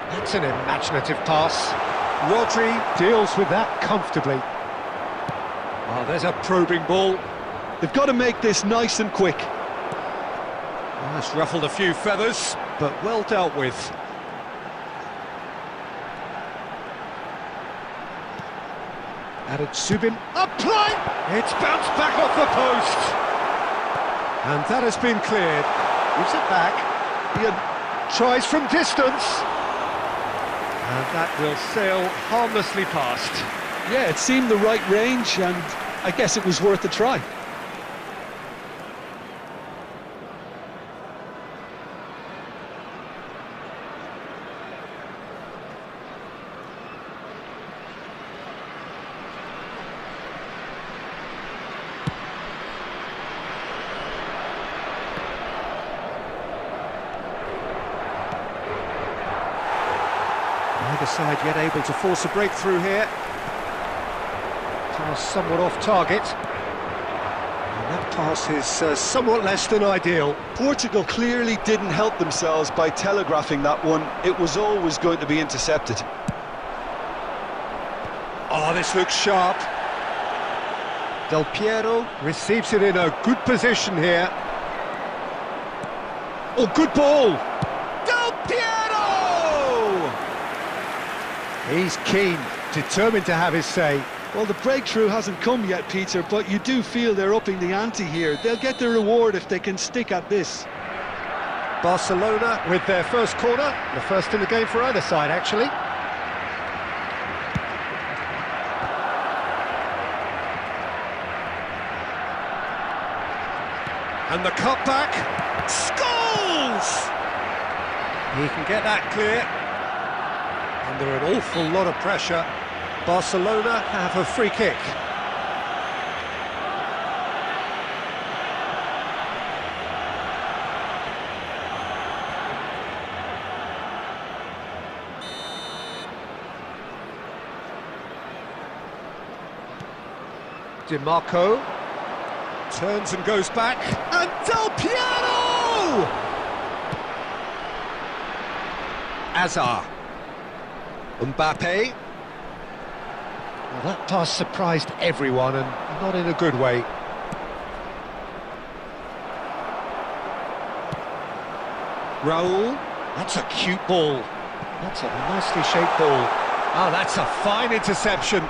That's an imaginative pass. Rodri deals with that comfortably. Oh, there's a probing ball. They've got to make this nice and quick. Oh, that's ruffled a few feathers, but well dealt with. Added Subin, apply! It's bounced back off the post! And that has been cleared. Gives it back. He tries from distance. And that will sail harmlessly past. Yeah, it seemed the right range, and I guess it was worth a try. Neither side yet able to force a breakthrough here. Pass somewhat off target. And that pass is somewhat less than ideal. Portugal clearly didn't help themselves by telegraphing that one. It was always going to be intercepted. Oh, this looks sharp. Del Piero receives it in a good position here. Oh, good ball! Del Piero! He's keen, determined to have his say. Well, the breakthrough hasn't come yet, Peter, but you do feel they're upping the ante here. They'll get their reward if they can stick at this. Barcelona with their first corner, the first in the game for either side, actually. And the cutback, scores! He can get that clear. Under an awful lot of pressure, Barcelona have a free kick. DiMarco turns and goes back, and Del Piero! Azar. Mbappe. Well, that pass surprised everyone, and not in a good way. Raul. That's a cute ball. That's a nicely shaped ball. Oh, that's a fine interception.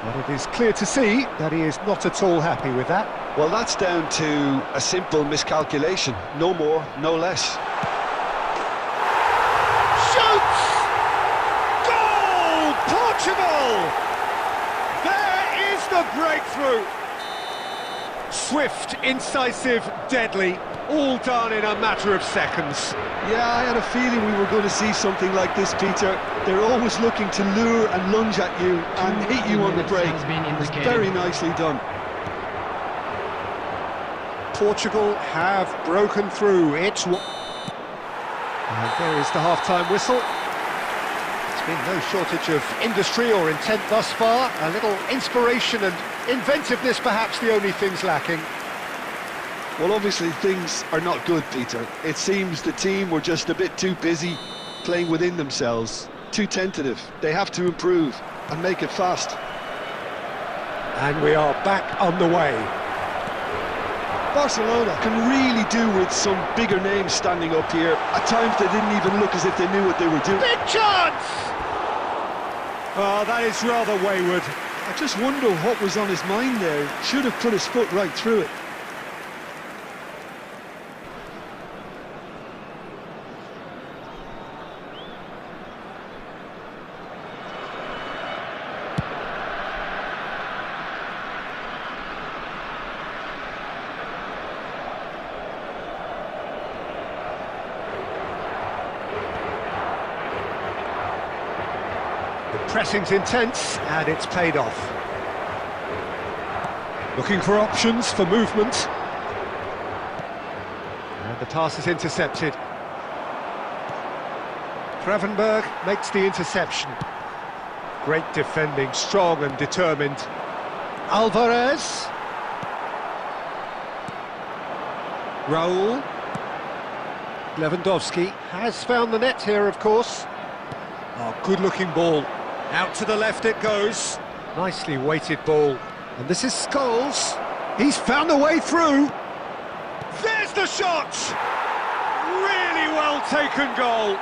But it is clear to see that he is not at all happy with that. Well, that's down to a simple miscalculation. No more, no less. Shoots! Goal! Portugal! There is the breakthrough! Swift, incisive, deadly, all done in a matter of seconds. Yeah, I had a feeling we were going to see something like this, Peter. They're always looking to lure and lunge at you and hit you on the break. It's very nicely done. Portugal have broken through. And there is the half-time whistle. There's been no shortage of industry or intent thus far. A little inspiration and inventiveness, perhaps the only things lacking. Well, obviously things are not good, Peter. It seems the team were just a bit too busy playing within themselves, too tentative. They have to improve and make it fast. And we are back on the way. Barcelona can really do with some bigger names standing up here. At times they didn't even look as if they knew what they were doing. Big chance! Oh, that is rather wayward. I just wonder what was on his mind there. Should have put his foot right through it. Pressing's intense, and it's paid off. Looking for options for movement. And the pass is intercepted. Gravenberg makes the interception. Great defending, strong and determined. Alvarez. Raul. Lewandowski has found the net here, of course. Oh, good-looking ball. Out to the left it goes. Nicely weighted ball. And this is Scholes. He's found a way through. There's the shot! Really well taken goal.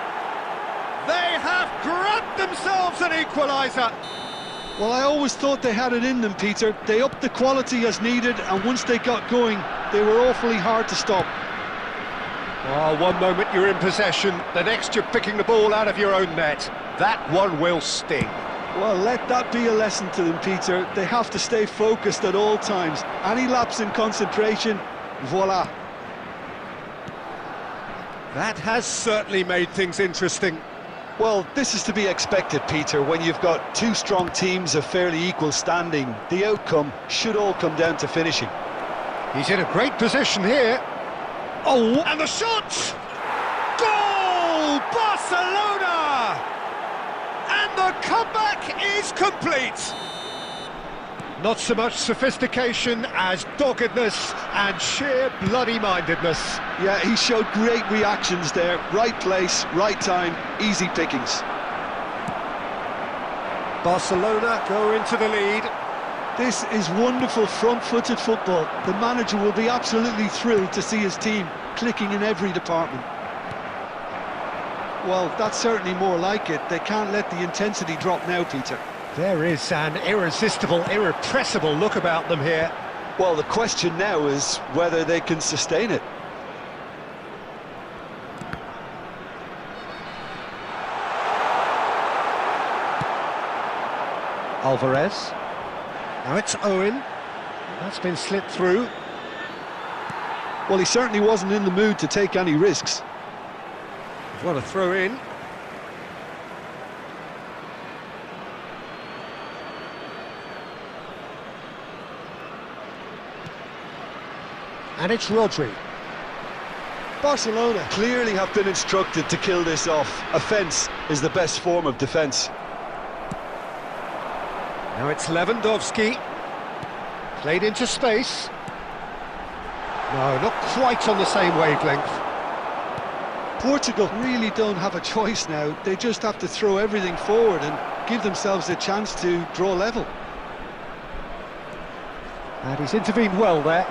They have grabbed themselves an equaliser. Well, I always thought they had it in them, Peter. They upped the quality as needed, and once they got going, they were awfully hard to stop. Oh, one moment you're in possession, the next you're picking the ball out of your own net. That one will sting. Well, let that be a lesson to them, Peter. They have to stay focused at all times. Any lapse in concentration, voila. That has certainly made things interesting. Well, this is to be expected, Peter, when you've got two strong teams of fairly equal standing. The outcome should all come down to finishing. He's in a great position here. Oh, and the shot! Goal! Barcelona! And the comeback is complete. Not so much sophistication as doggedness and sheer bloody-mindedness. Yeah, he showed great reactions there. Right place, right time, easy pickings. Barcelona go into the lead. This is wonderful front-footed football. The manager will be absolutely thrilled to see his team clicking in every department. Well, that's certainly more like it. They can't let the intensity drop now, Peter. There is an irresistible, irrepressible look about them here. Well, the question now is whether they can sustain it. Alvarez. Now it's Owen. That's been slipped through. Well, he certainly wasn't in the mood to take any risks. What a throw in. And it's Rodri. Barcelona clearly have been instructed to kill this off. Offence is the best form of defence. Now it's Lewandowski. Played into space. No, not quite on the same wavelength. Portugal really don't have a choice now. They just have to throw everything forward and give themselves a chance to draw level. And he's intervened well there.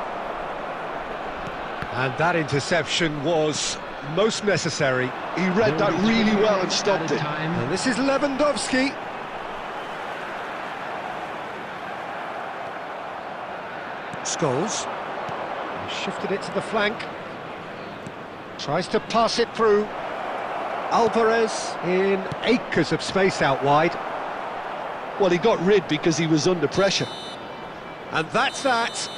And that interception was most necessary. He read that really well and stopped it. And this is Lewandowski. Scholes. Shifted it to the flank. Tries to pass it through. Alvarez in acres of space out wide. Well, he got rid because he was under pressure. And that's that.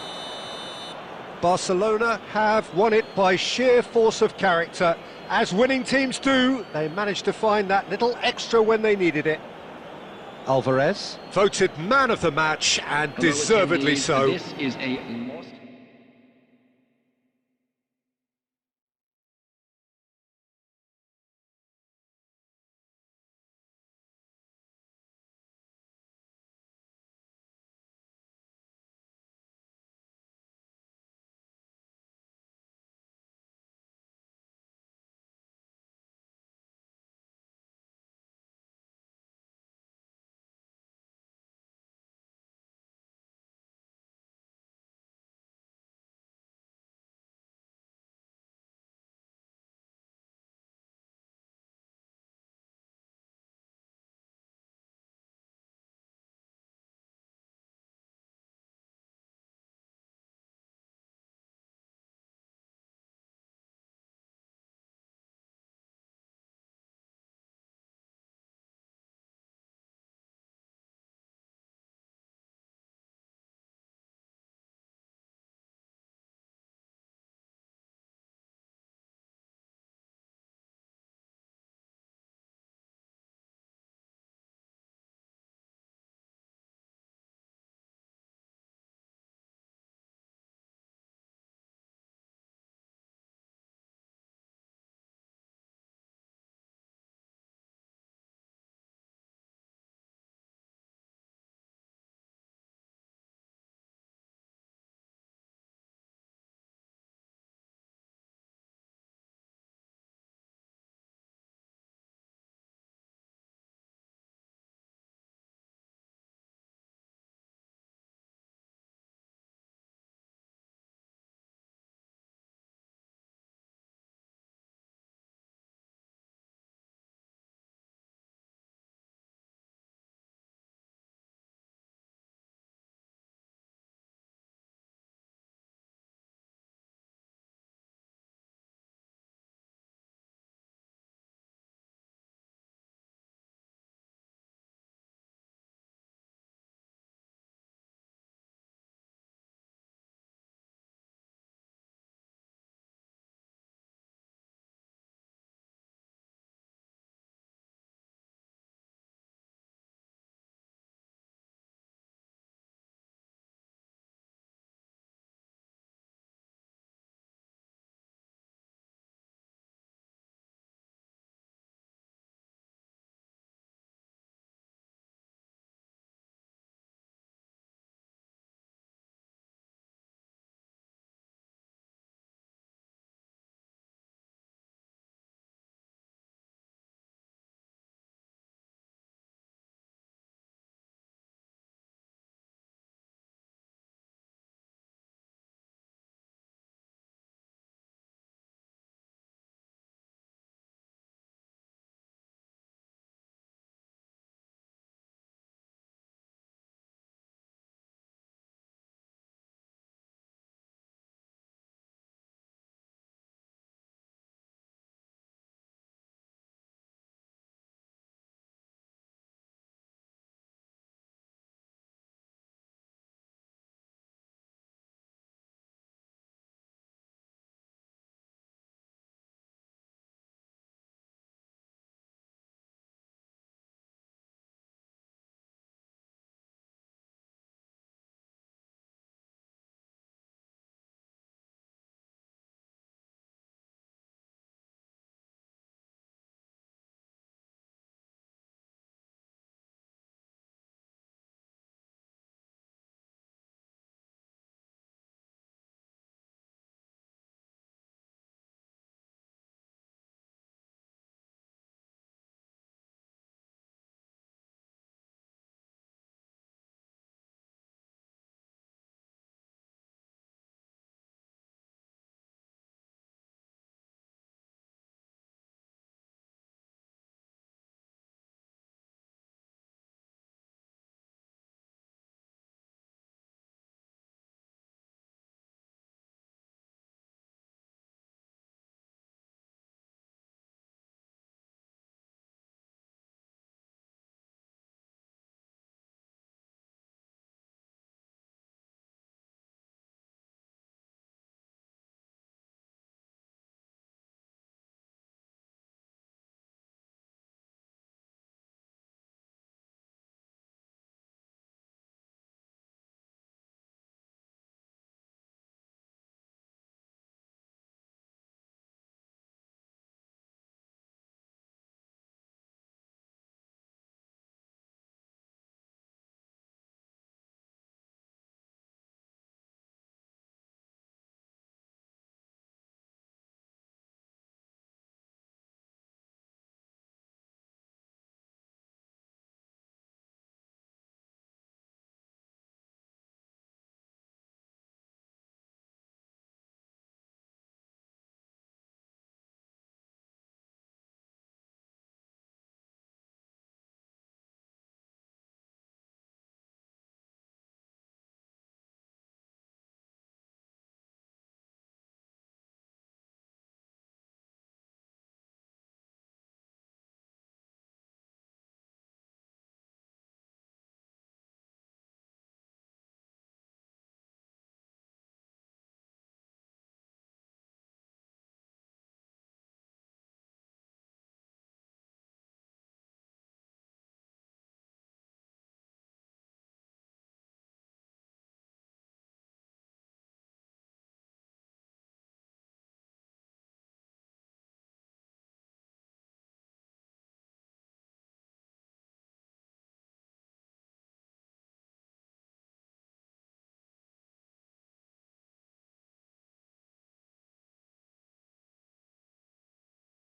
Barcelona have won it by sheer force of character. As winning teams do, they managed to find that little extra when they needed it. Alvarez. Voted man of the match, and deservedly so. This is a lost